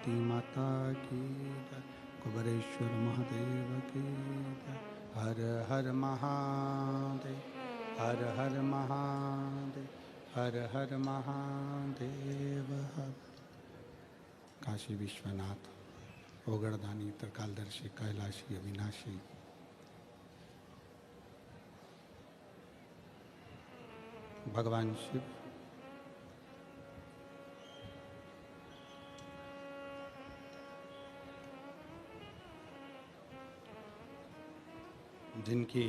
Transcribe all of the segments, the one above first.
सरस्वती माता की जय, कुबेरेश्वर महादेव की जय। हर हर महादेव, हर हर महादेव, हर हर महादेव। काशी विश्वनाथ, ओगड़दानी, त्रिकालदर्शी, कैलाशी, अविनाशी, भगवान शिव जिनकी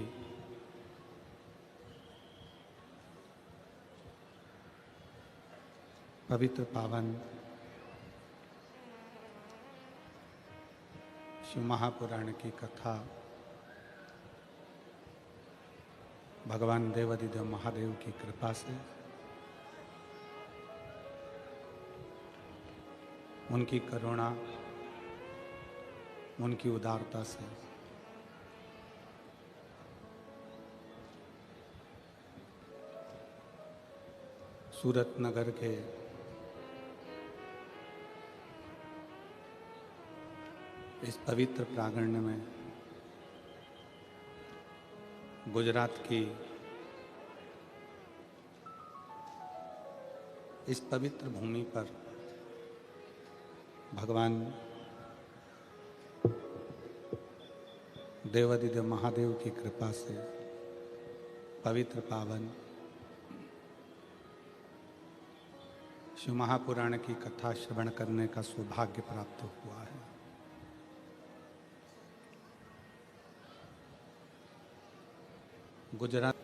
पवित्र पावन शिव महापुराण की कथा भगवान देवाधिदेव महादेव की कृपा से, उनकी करुणा, उनकी उदारता से सूरत नगर के इस पवित्र प्रांगण में गुजरात की इस पवित्र भूमि पर भगवान देवाधिदेव महादेव की कृपा से पवित्र पावन शिव महापुराण की कथा श्रवण करने का सौभाग्य प्राप्त हुआ है। गुजरात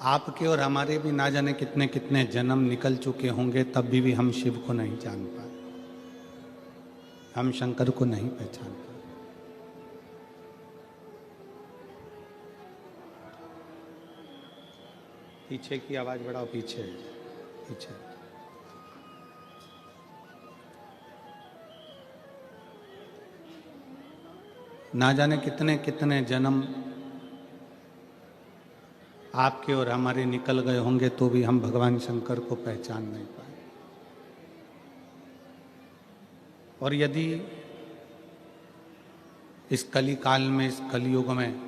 आपके और हमारे भी ना जाने कितने कितने जन्म निकल चुके होंगे, तब भी हम शिव को नहीं जान पाए, हम शंकर को नहीं पहचान पाए। पीछे की आवाज बढ़ाओ, पीछे पीछे। ना जाने कितने कितने जन्म आपके और हमारे निकल गए होंगे, तो भी हम भगवान शंकर को पहचान नहीं पाए। और यदि इस कली काल में, इस कलयुग में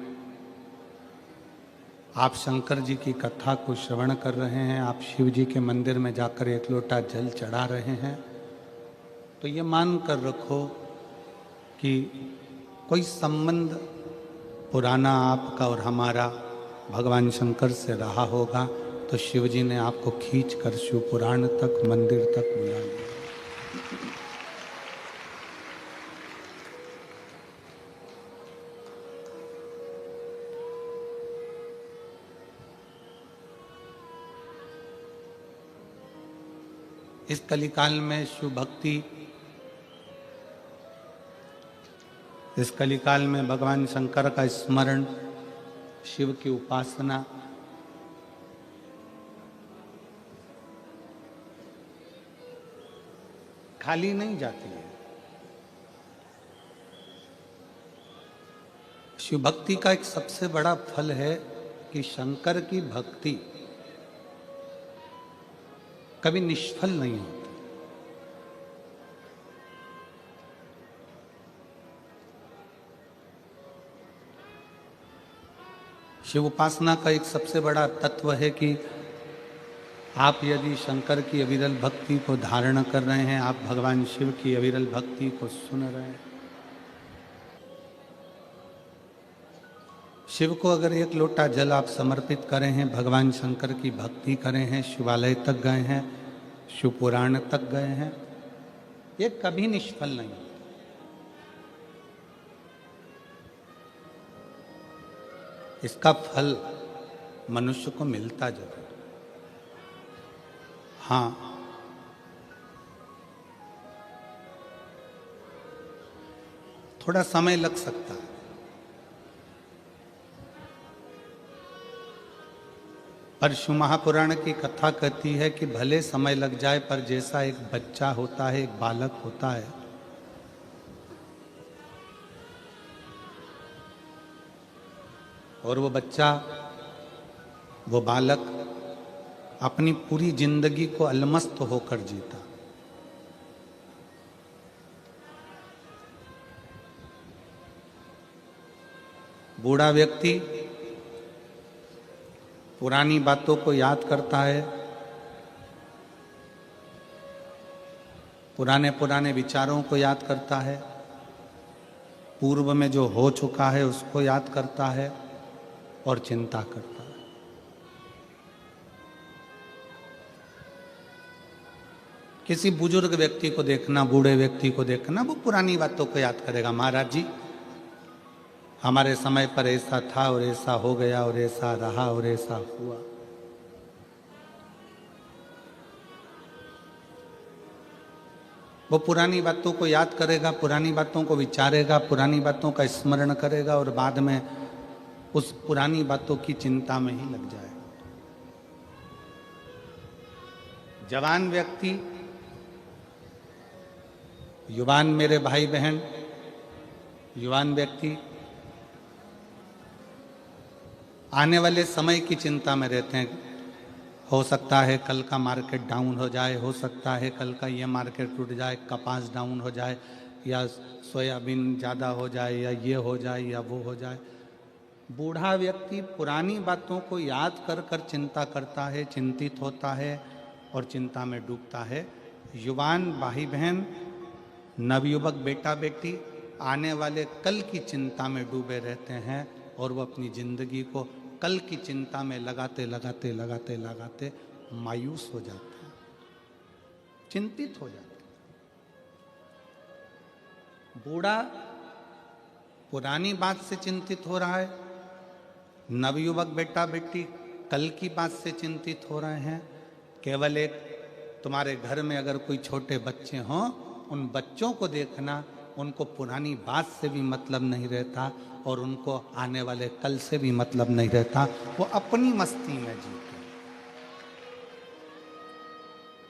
आप शंकर जी की कथा को श्रवण कर रहे हैं, आप शिव जी के मंदिर में जाकर एक लोटा जल चढ़ा रहे हैं, तो ये मान कर रखो कि कोई संबंध पुराना आपका और हमारा भगवान शंकर से रहा होगा, तो शिव जी ने आपको खींच कर शिव पुराण तक, मंदिर तक बुला लिया। इस कलिकाल में शिव भक्ति, इस कलिकाल में भगवान शंकर का स्मरण, शिव की उपासना खाली नहीं जाती है। शिव भक्ति का एक सबसे बड़ा फल है कि शंकर की भक्ति कभी निष्फल नहीं होती। शिव उपासना का एक सबसे बड़ा तत्व है कि आप यदि शंकर की अविरल भक्ति को धारण कर रहे हैं, आप भगवान शिव की अविरल भक्ति को सुन रहे हैं। शिव को अगर एक लोटा जल आप समर्पित करें हैं, भगवान शंकर की भक्ति करें हैं, शिवालय तक गए हैं, शिव पुराण तक गए हैं, ये कभी निष्फल नहीं। इसका फल मनुष्य को मिलता जरूर, हाँ, थोड़ा समय लग सकता है। पर शिव महापुराण की कथा कहती है कि भले समय लग जाए, पर जैसा एक बच्चा होता है, एक बालक होता है, और वो बच्चा, वो बालक अपनी पूरी जिंदगी को अलमस्त होकर जीता, बूढ़ा व्यक्ति पुरानी बातों को याद करता है, पुराने पुराने विचारों को याद करता है, पूर्व में जो हो चुका है उसको याद करता है और चिंता करता है। किसी बुजुर्ग व्यक्ति को देखना, बूढ़े व्यक्ति को देखना, वो पुरानी बातों को याद करेगा। महाराज जी, हमारे समय पर ऐसा था और ऐसा हो गया और ऐसा रहा और ऐसा हुआ। वो पुरानी बातों को याद करेगा, पुरानी बातों को विचारेगा, पुरानी बातों का स्मरण करेगा और बाद में उस पुरानी बातों की चिंता में ही लग जाएगा। जवान व्यक्ति, युवान मेरे भाई बहन, युवान व्यक्ति आने वाले समय की चिंता में रहते हैं। हो सकता है कल का मार्केट डाउन हो जाए, हो सकता है कल का ये मार्केट टूट जाए, कपास डाउन हो जाए, या सोयाबीन ज़्यादा हो जाए, या ये हो जाए या वो हो जाए। बूढ़ा व्यक्ति पुरानी बातों को याद कर कर चिंता करता है, चिंतित होता है और चिंता में डूबता है। युवान भाई बहन, नवयुवक बेटा बेटी आने वाले कल की चिंता में डूबे रहते हैं और वो अपनी जिंदगी को कल की चिंता में लगाते लगाते लगाते लगाते मायूस हो जाते हैं, चिंतित हो जाते हैं। बूढ़ा पुरानी बात से चिंतित हो रहा है, नवयुवक बेटा बेटी कल की बात से चिंतित हो रहे हैं। केवल एक, तुम्हारे घर में अगर कोई छोटे बच्चे हों, उन बच्चों को देखना, उनको पुरानी बात से भी मतलब नहीं रहता और उनको आने वाले कल से भी मतलब नहीं रहता। वो अपनी मस्ती में जीते।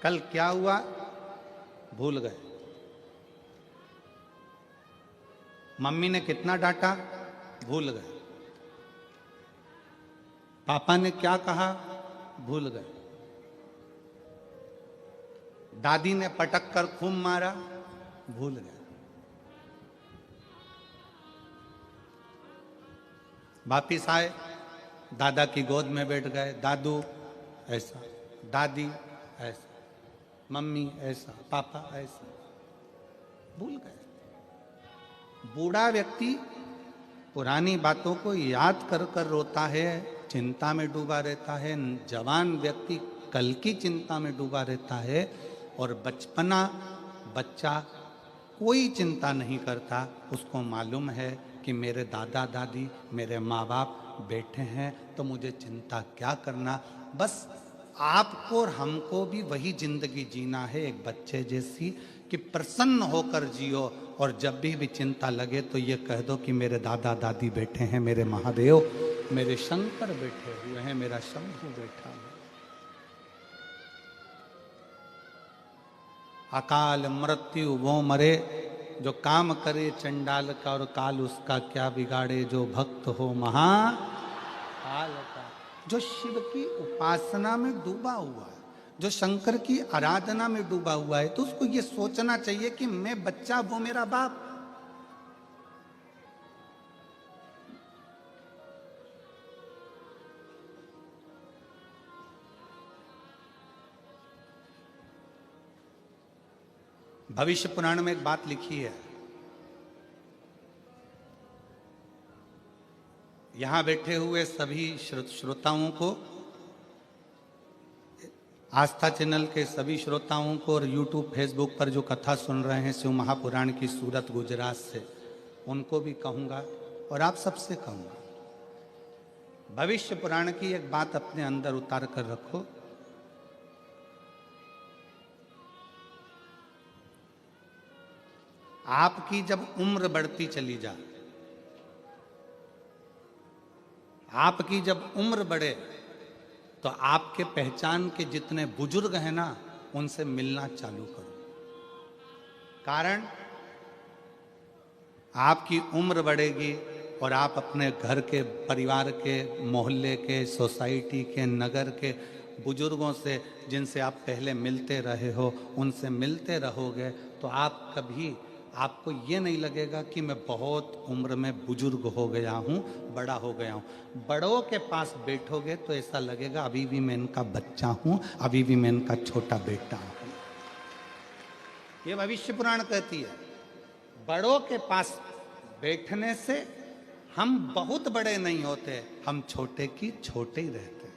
कल क्या हुआ भूल गए, मम्मी ने कितना डांटा भूल गए, पापा ने क्या कहा भूल गए, दादी ने पटक कर खूब मारा भूल गए। वापिस आए, दादा की गोद में बैठ गए, दादू ऐसा, दादी ऐसा, मम्मी ऐसा, पापा ऐसा, भूल गए। बूढ़ा व्यक्ति पुरानी बातों को याद कर कर रोता है, चिंता में डूबा रहता है। जवान व्यक्ति कल की चिंता में डूबा रहता है और बचपना बच्चा कोई चिंता नहीं करता। उसको मालूम है कि मेरे दादा दादी, मेरे माँ बाप बैठे हैं तो मुझे चिंता क्या करना। बस आपको और हमको भी वही जिंदगी जीना है, एक बच्चे जैसी, कि प्रसन्न होकर जियो। और जब भी चिंता लगे तो ये कह दो कि मेरे दादा दादी बैठे हैं, मेरे महादेव, मेरे शंकर बैठे हुए हैं, मेरा शंभू बैठा है। अकाल मृत्यु वो मरे, जो काम करे चंडाल का और काल उसका क्या बिगाड़े, जो भक्त हो महाकाल का। जो शिव की उपासना में डूबा हुआ है, जो शंकर की आराधना में डूबा हुआ है, तो उसको ये सोचना चाहिए कि मैं बच्चा, वो मेरा बाप। भविष्य पुराण में एक बात लिखी है, यहां बैठे हुए सभी श्रोताओं को, आस्था चैनल के सभी श्रोताओं को और यूट्यूब फेसबुक पर जो कथा सुन रहे हैं शिव महापुराण की सूरत गुजरात से, उनको भी कहूंगा और आप सबसे कहूंगा, भविष्य पुराण की एक बात अपने अंदर उतार कर रखो। आपकी जब उम्र बढ़ती चली जाए, आपकी जब उम्र बढ़े, तो आपके पहचान के जितने बुजुर्ग हैं ना, उनसे मिलना चालू करो। कारण आपकी उम्र बढ़ेगी और आप अपने घर के, परिवार के, मोहल्ले के, सोसाइटी के, नगर के बुजुर्गों से, जिनसे आप पहले मिलते रहे हो, उनसे मिलते रहोगे, तो आप कभी आपको ये नहीं लगेगा कि मैं बहुत उम्र में बुजुर्ग हो गया हूँ, बड़ा हो गया हूँ। बड़ों के पास बैठोगे तो ऐसा लगेगा अभी भी मैं इनका बच्चा हूँ, अभी भी मैं इनका छोटा बेटा हूँ। ये भविष्य पुराण कहती है, बड़ों के पास बैठने से हम बहुत बड़े नहीं होते, हम छोटे की छोटे ही रहते।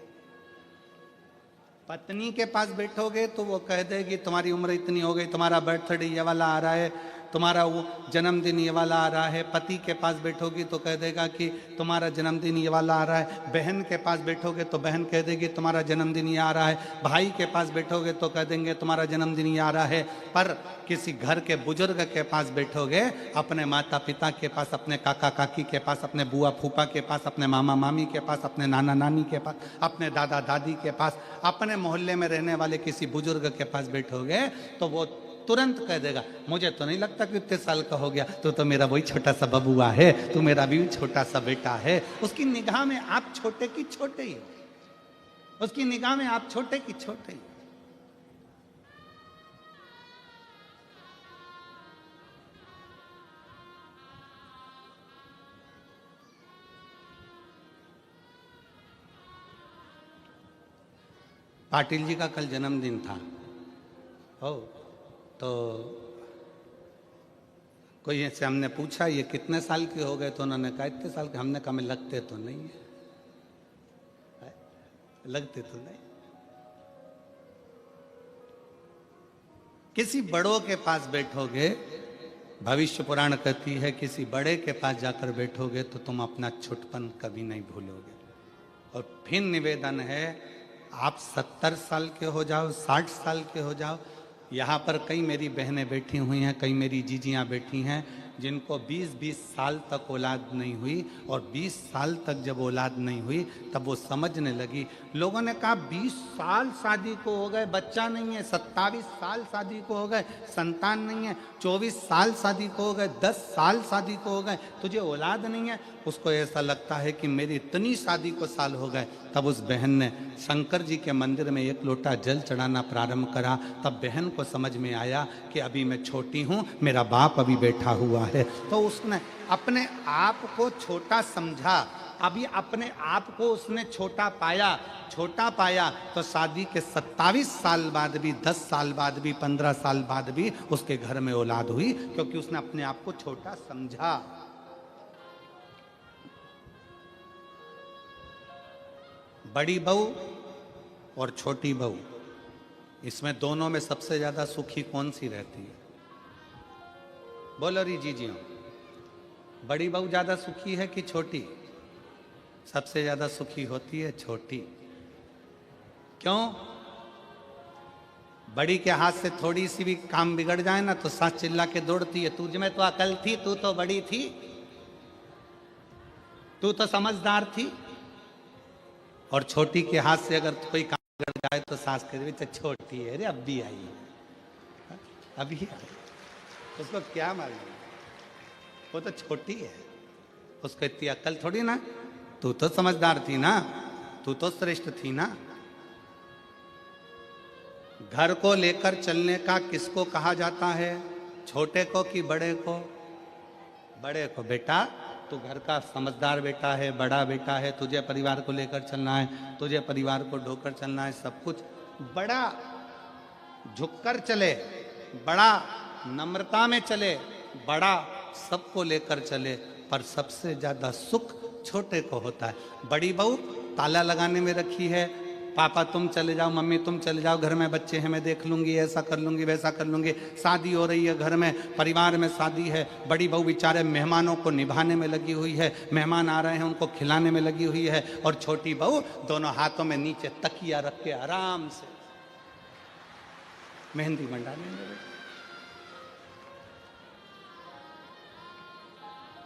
पत्नी के पास बैठोगे तो वो कह देगी तुम्हारी उम्र इतनी हो गई, तुम्हारा बर्थडे ये वाला आ रहा है, तुम्हारा वो जन्मदिन ये वाला आ रहा है। पति के पास बैठोगी तो कह देगा कि तुम्हारा जन्मदिन ये वाला आ रहा है। बहन के पास बैठोगे तो बहन कह देगी तुम्हारा जन्मदिन ये आ रहा है। भाई के पास बैठोगे तो कह देंगे तुम्हारा जन्मदिन ये आ रहा है। पर किसी घर के बुजुर्ग के पास बैठोगे, अपने माता पिता के पास, अपने काका काकी के पास, अपने बुआ फूफा के पास, अपने मामा मामी के पास, अपने नाना नानी के पास, अपने दादा दादी के पास, अपने मोहल्ले में रहने वाले किसी बुजुर्ग के पास बैठोगे तो वो तुरंत कह देगा मुझे तो नहीं लगता कि इतने साल का हो गया, तो मेरा वही छोटा सा बबुआ है, तू मेरा भी छोटा सा बेटा है। उसकी निगाह में आप छोटे की छोटे ही हो, उसकी निगाह में आप छोटे की छोटे ही। पाटिल जी का कल जन्मदिन था। हो तो कोई ऐसे हमने पूछा ये कितने साल के हो गए, तो उन्होंने कहा इतने साल के। हमने कहा मैं लगते तो नहीं है, लगते तो नहीं। किसी बड़ों के पास बैठोगे, भविष्य पुराण कहती है किसी बड़े के पास जाकर बैठोगे तो तुम अपना छुटपन कभी नहीं भूलोगे। और फिर निवेदन है, आप 70 साल के हो जाओ, 60 साल के हो जाओ, यहाँ पर कई मेरी बहनें बैठी हुई हैं, कई मेरी जीजियाँ बैठी हैं जिनको 20-20 साल तक औलाद नहीं हुई, और 20 साल तक जब औलाद नहीं हुई तब वो समझने लगी। लोगों ने कहा 20 साल शादी को हो गए, बच्चा नहीं है, 27 साल शादी को हो गए, संतान नहीं है, 24 साल शादी को हो गए, 10 साल शादी को हो गए, तुझे औलाद नहीं है। उसको ऐसा लगता है कि मेरी इतनी शादी को साल हो गए। तब उस बहन ने शंकर जी के मंदिर में एक लोटा जल चढ़ाना प्रारंभ करा। तब बहन को समझ में आया कि अभी मैं छोटी हूँ, मेरा बाप अभी बैठा हुआ है। तो उसने अपने आप को छोटा समझा, अभी अपने आप को उसने छोटा पाया तो शादी के 27 साल बाद भी, 10 साल बाद भी, 15 साल बाद भी उसके घर में औलाद हुई, क्योंकि उसने अपने आप को छोटा समझा। बड़ी बहू और छोटी बहू, इसमें दोनों में सबसे ज्यादा सुखी कौन सी रहती है? बोलो री जी हो, बड़ी बहू ज्यादा सुखी है कि छोटी? सबसे ज्यादा सुखी होती है छोटी। क्यों? बड़ी के हाथ से थोड़ी सी भी काम बिगड़ जाए ना तो सास चिल्ला के दौड़ती है, तुझ में तो अकल थी, तू तो बड़ी थी, तू तो समझदार थी। और छोटी के हाथ से अगर कोई काम बिगड़ जाए तो सास कह रही छोटी है, अरे अब भी आई है, अभी आई, उसको क्या मालूम, वो तो छोटी है, उसको इतनी अकल थोड़ी ना, तू तो समझदार थी ना, तू तो श्रेष्ठ थी ना। घर को लेकर चलने का किसको कहा जाता है? छोटे को कि बड़े को? बड़े को। बेटा तू घर का समझदार बेटा है, बड़ा बेटा है, तुझे परिवार को लेकर चलना है, तुझे परिवार को ढोकर चलना है, सब कुछ बड़ा झुककर चले, बड़ा नम्रता में चले, बड़ा सबको लेकर चले। पर सबसे ज्यादा सुख छोटे को होता है। बड़ी बहू ताला लगाने में रखी है, पापा तुम चले जाओ, मम्मी तुम चले जाओ, घर में बच्चे हैं, मैं देख लूंगी, ऐसा कर लूंगी, वैसा कर लूंगी। शादी हो रही है, घर में परिवार में शादी है, बड़ी बहू बेचारे मेहमानों को निभाने में लगी हुई है, मेहमान आ रहे हैं उनको खिलाने में लगी हुई है, और छोटी बहू दोनों हाथों में नीचे तकिया रख के आराम से मेहंदी मंडाने में लगी।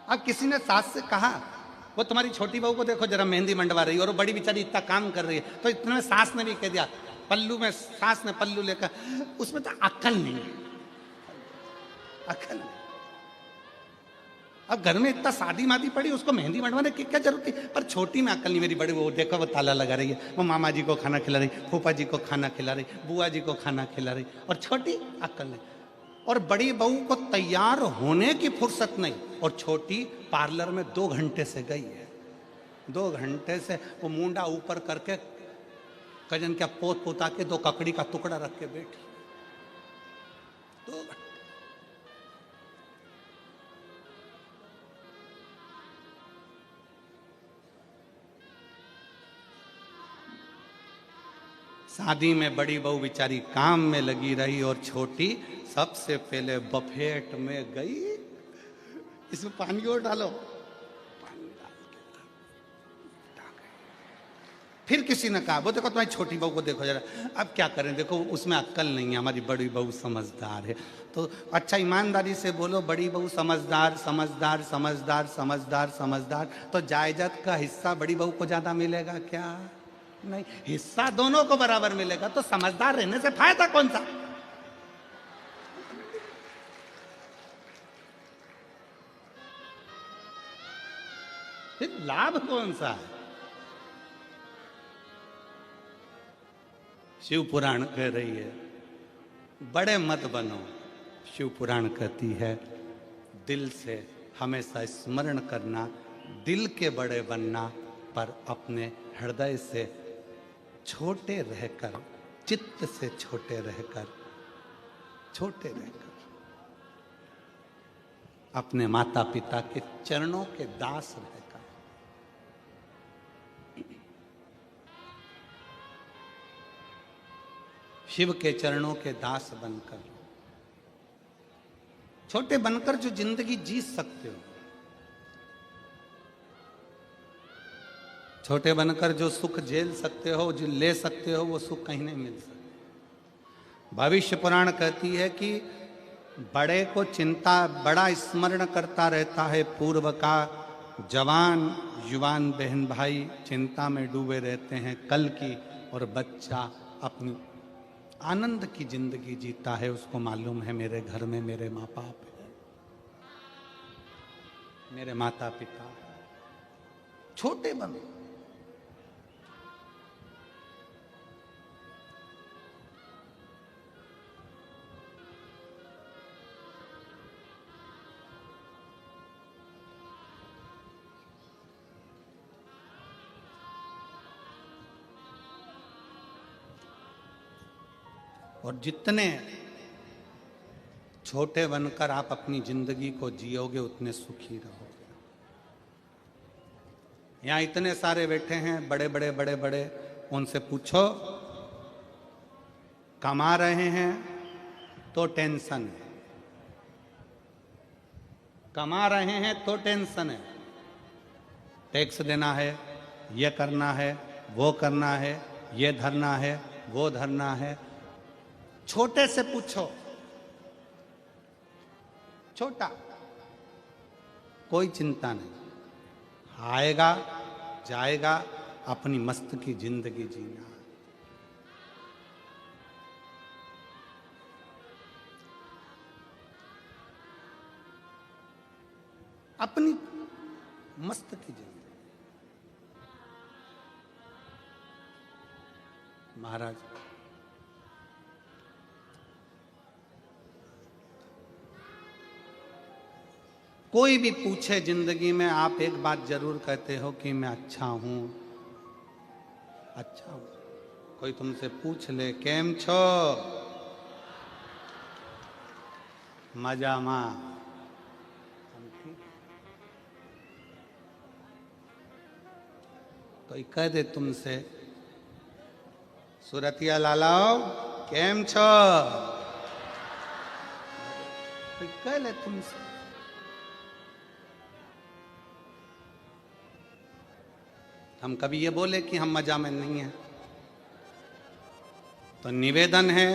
अब किसी ने सास से कहा, वो तुम्हारी छोटी बहू को देखो जरा मेहंदी मंडवा रही है, और वो बड़ी बेचारी इतना काम कर रही है, तो इतने में सास ने भी कह दिया, पल्लू में सास ने पल्लू लेकर, उसमें तो अक्ल नहीं है, अक्ल नहीं। अब घर में इतना शादी मादी पड़ी, उसको मेहंदी मंडवाने की क्या जरूरत थी? पर छोटी में अक्ल नहीं। मेरी बड़ी वो देखो वो ताला लगा रही है, वो मामा जी को खाना खिला रही, फूफा जी को खाना खिला रही, बुआ जी को खाना खिला रही, और छोटी अक्ल नहीं। और बड़ी बहू को तैयार होने की फुर्सत नहीं, और छोटी पार्लर में 2 घंटे से गई है। 2 घंटे से वो मुंडा ऊपर करके कजन क्या पोत पोता के 2 ककड़ी का टुकड़ा रख के बैठी। 2 घंटे। शादी में बड़ी बहू बेचारी काम में लगी रही और छोटी सबसे पहले बफेट में गई। इसमें पानी और डालो, पानी डाल के फिर किसी ने कहा वो देखो तुम्हारी छोटी बहू को देखो जरा। अब क्या करें, देखो उसमें अक्ल नहीं है, हमारी बड़ी बहू समझदार है। तो अच्छा ईमानदारी से बोलो, बड़ी बहू समझदार समझदार समझदार समझदार समझदार, तो जायदाद का हिस्सा बड़ी बहू को ज्यादा मिलेगा क्या? नहीं, हिस्सा दोनों को बराबर मिलेगा। तो समझदार रहने से फायदा कौन सा? फिर लाभ कौन सा है? शिव पुराण कह रही है बड़े मत बनो। शिव पुराण कहती है दिल से हमेशा स्मरण करना, दिल के बड़े बनना, पर अपने हृदय से छोटे रहकर, चित्त से छोटे रहकर, छोटे रहकर अपने माता पिता के चरणों के दास रहकर, शिव के चरणों के दास बनकर, छोटे बनकर जो जिंदगी जी सकते हो, छोटे बनकर जो सुख झेल सकते हो, जो ले सकते हो, वो सुख कहीं नहीं मिल सकता। भविष्य पुराण कहती है कि बड़े को चिंता, बड़ा स्मरण करता रहता है पूर्व का, जवान युवान बहन भाई चिंता में डूबे रहते हैं कल की, और बच्चा अपनी आनंद की जिंदगी जीता है। उसको मालूम है मेरे घर में मेरे माँ बाप है, मेरे माता पिता। छोटे बनो, और जितने छोटे बनकर आप अपनी जिंदगी को जियोगे उतने सुखी रहोगे। यहां इतने सारे बैठे हैं बड़े बड़े बड़े बड़े, उनसे पूछो कमा रहे हैं तो टेंशन है, कमा रहे हैं तो टेंशन है, टैक्स देना है, ये करना है, वो करना है, ये धरना है, वो धरना है। छोटे से पूछो, छोटा, कोई चिंता नहीं, आएगा जाएगा, अपनी मस्त की जिंदगी जीना। अपनी मस्त की जिंदगी। महाराज कोई भी पूछे जिंदगी में, आप एक बात जरूर कहते हो कि मैं अच्छा हूं, अच्छा हूं। कोई तुमसे पूछ ले केम छो, मजा मां, कोई कह दे तुमसे सुरतिया लालाओ केम छो, कोई कह ले तुमसे, हम कभी ये बोले कि हम मजा में नहीं हैं? तो निवेदन है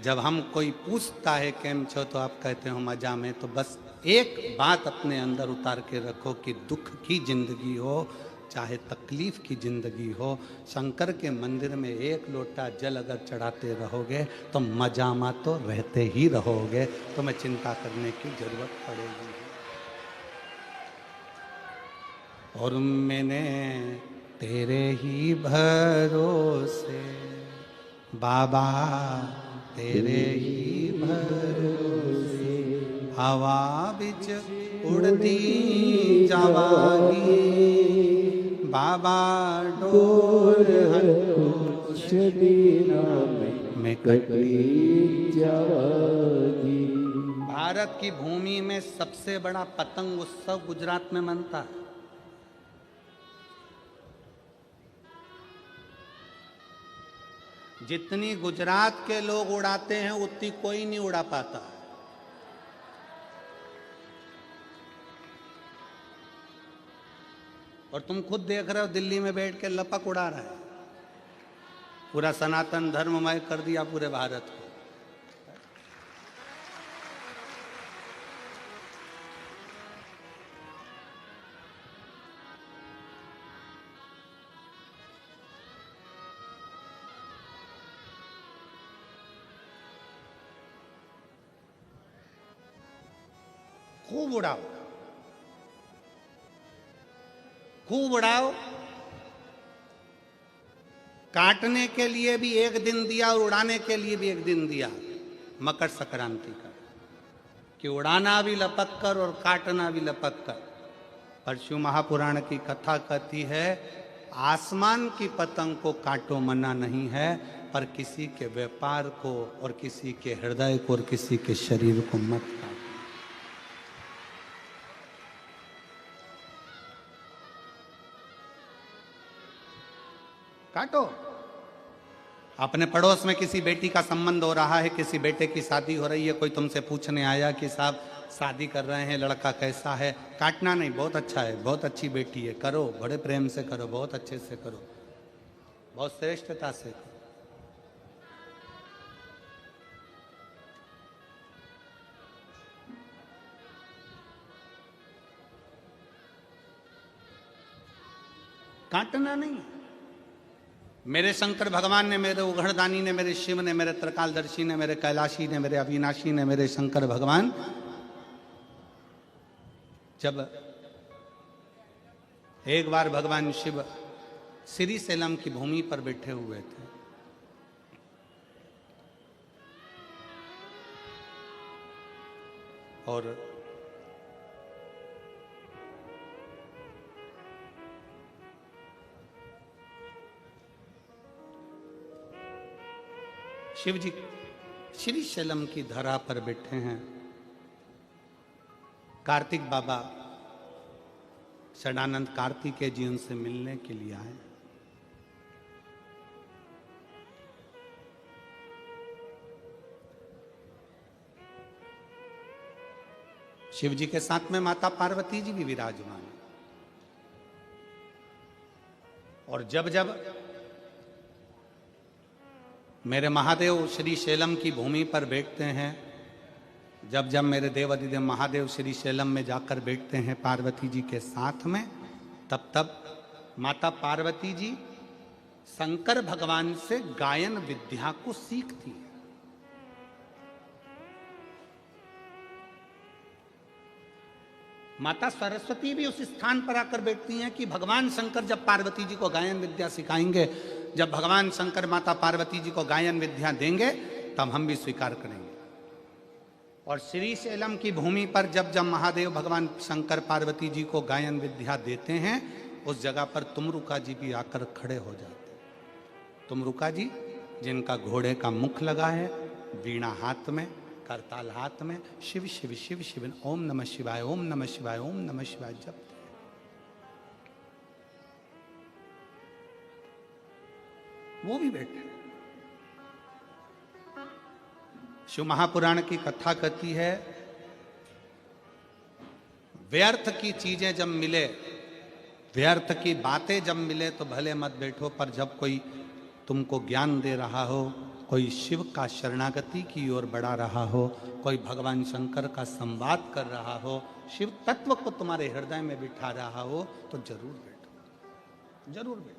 जब हम कोई पूछता है केम छो तो आप कहते हो मजा में, तो बस एक बात अपने अंदर उतार के रखो कि दुख की जिंदगी हो चाहे तकलीफ की जिंदगी हो, शंकर के मंदिर में 1 लोटा जल अगर चढ़ाते रहोगे तो मजामा तो रहते ही रहोगे, तो मैं चिंता करने की जरूरत पड़ेगी। और मैंने तेरे ही भरोसे बाबा, तेरे ही भरोसे हवा बिच उड़दी जावागी, बाबा डोर कुछ दीना में कटी जावागी। भारत की भूमि में सबसे बड़ा पतंग उत्सव गुजरात में मनता है। जितनी गुजरात के लोग उड़ाते हैं उतनी कोई नहीं उड़ा पाता। और तुम खुद देख रहे हो दिल्ली में बैठ के लपक उड़ा रहा है। पूरा सनातन धर्ममय कर दिया पूरे भारत को। खूब उड़ाओ, खूब उड़ाओ। काटने के लिए भी एक दिन दिया और उड़ाने के लिए भी एक दिन दिया, मकर संक्रांति का, कि उड़ाना भी लपक कर और काटना भी लपक कर। पर शिव महापुराण की कथा कहती है आसमान की पतंग को काटो मना नहीं है, पर किसी के व्यापार को और किसी के हृदय को और किसी के शरीर को मत काटो। काटो। अपने पड़ोस में किसी बेटी का संबंध हो रहा है, किसी बेटे की शादी हो रही है, कोई तुमसे पूछने आया कि साहब शादी कर रहे हैं, लड़का कैसा है। काटना नहीं, बहुत अच्छा है, बहुत अच्छी बेटी है, करो, बड़े प्रेम से करो, बहुत अच्छे से करो, बहुत श्रेष्ठता से करो। काटना नहीं। मेरे शंकर भगवान ने, मेरे उघड़दानी ने, मेरे शिव ने, मेरे त्रिकालदर्शी ने, मेरे कैलाशी ने, मेरे अविनाशी ने, मेरे शंकर भगवान जब एक बार भगवान शिव श्री सेलम की भूमि पर बैठे हुए थे, और शिव जी श्री शैलम की धरा पर बैठे हैं। कार्तिक बाबा षडानंद कार्तिकेय जी उनसे मिलने के लिए आए। शिव जी के साथ में माता पार्वती जी भी विराजमान। और जब जब मेरे महादेव श्री शैलम की भूमि पर बैठते हैं, जब जब मेरे देव अधिदेव महादेव श्री शैलम में जाकर बैठते हैं पार्वती जी के साथ में, तब तब माता पार्वती जी शंकर भगवान से गायन विद्या को सीखती है। माता सरस्वती भी उस स्थान पर आकर बैठती हैं कि भगवान शंकर जब पार्वती जी को गायन विद्या सिखाएंगे, जब भगवान शंकर माता पार्वती जी को गायन विद्या देंगे, तब हम भी स्वीकार करेंगे। और श्री शैलम की भूमि पर जब जब महादेव भगवान शंकर पार्वती जी को गायन विद्या देते हैं, उस जगह पर तुमरुका जी भी आकर खड़े हो जाते हैं। तुमरुका जी जिनका घोड़े का मुख लगा है, वीणा हाथ में, करताल हाथ में, शिव शिव शिव शिव, ओम नमः शिवाय, ओम नमः शिवाय, ओम नमः शिवाय जपते हैं। वो भी बैठे। शिव महापुराण की कथा कहती है व्यर्थ की चीजें जब मिले, व्यर्थ की बातें जब मिले तो भले मत बैठो, पर जब कोई तुमको ज्ञान दे रहा हो, कोई शिव का शरणागति की ओर बढ़ा रहा हो, कोई भगवान शंकर का संवाद कर रहा हो, शिव तत्व को तुम्हारे हृदय में बिठा रहा हो, तो जरूर बैठो, जरूर बैठो।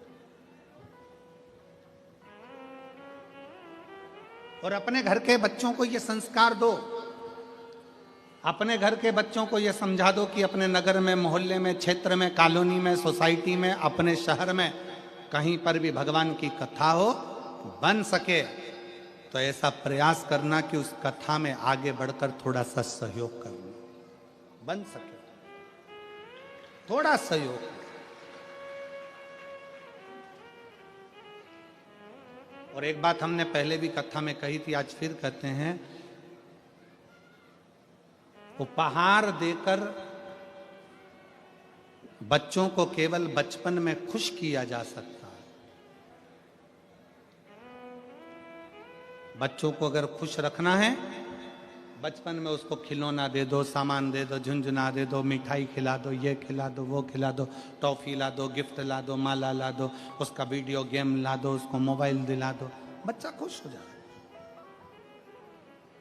और अपने घर के बच्चों को ये संस्कार दो, अपने घर के बच्चों को ये समझा दो कि अपने नगर में, मोहल्ले में, क्षेत्र में, कॉलोनी में, सोसाइटी में, अपने शहर में कहीं पर भी भगवान की कथा हो, बन सके तो ऐसा प्रयास करना कि उस कथा में आगे बढ़कर थोड़ा सा सहयोग करना। बन सके, थोड़ा सहयोग। और एक बात हमने पहले भी कथा में कही थी, आज फिर कहते हैं, उपहार देकर बच्चों को केवल बचपन में खुश किया जा सकता है। बच्चों को अगर खुश रखना है, बचपन में उसको खिलौना दे दो, सामान दे दो, झुंझुना दे दो, मिठाई खिला दो, ये खिला दो, वो खिला दो, टॉफी ला दो, गिफ्ट ला दो, माला ला दो, उसका वीडियो गेम ला दो, उसको मोबाइल दिला दो, बच्चा खुश हो जाए।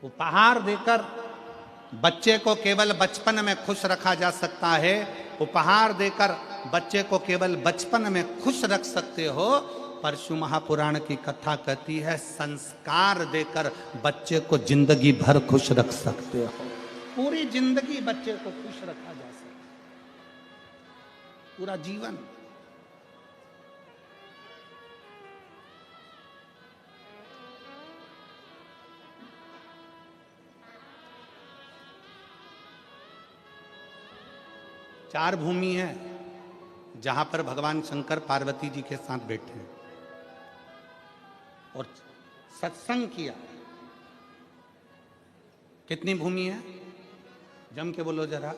उपहार देकर बच्चे को केवल बचपन में खुश रखा जा सकता है। उपहार देकर बच्चे को केवल बचपन में खुश रख सकते हो। परशु महापुराण की कथा कहती है, संस्कार देकर बच्चे को जिंदगी भर खुश रख सकते हो। पूरी जिंदगी बच्चे को खुश रखा जा सकता है, पूरा जीवन। चार भूमि है जहां पर भगवान शंकर पार्वती जी के साथ बैठे हैं और सत्संग किया। कितनी भूमि है? जम के बोलो जरा।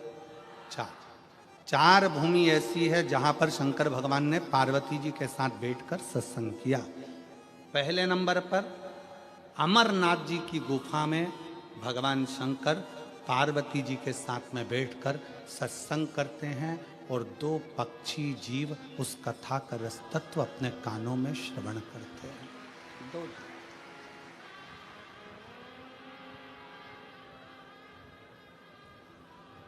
चार भूमि ऐसी है जहां पर शंकर भगवान ने पार्वती जी के साथ बैठकर सत्संग किया। पहले नंबर पर अमरनाथ जी की गुफा में भगवान शंकर पार्वती जी के साथ में बैठकर सत्संग करते हैं और दो पक्षी जीव उस कथा का रस तत्व अपने कानों में श्रवण करते हैं। दो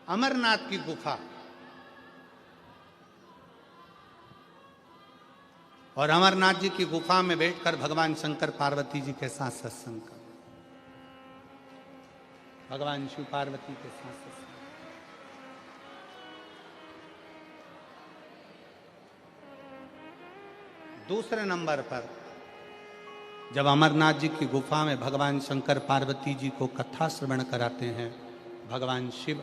अमरनाथ की गुफा और अमरनाथ जी की गुफा में बैठकर भगवान शंकर पार्वती जी के साथ सत्संग कर, भगवान शिव पार्वती के साथ सत्संग। दूसरे नंबर पर जब अमरनाथ जी की गुफा में भगवान शंकर पार्वती जी को कथा श्रवण कराते हैं, भगवान शिव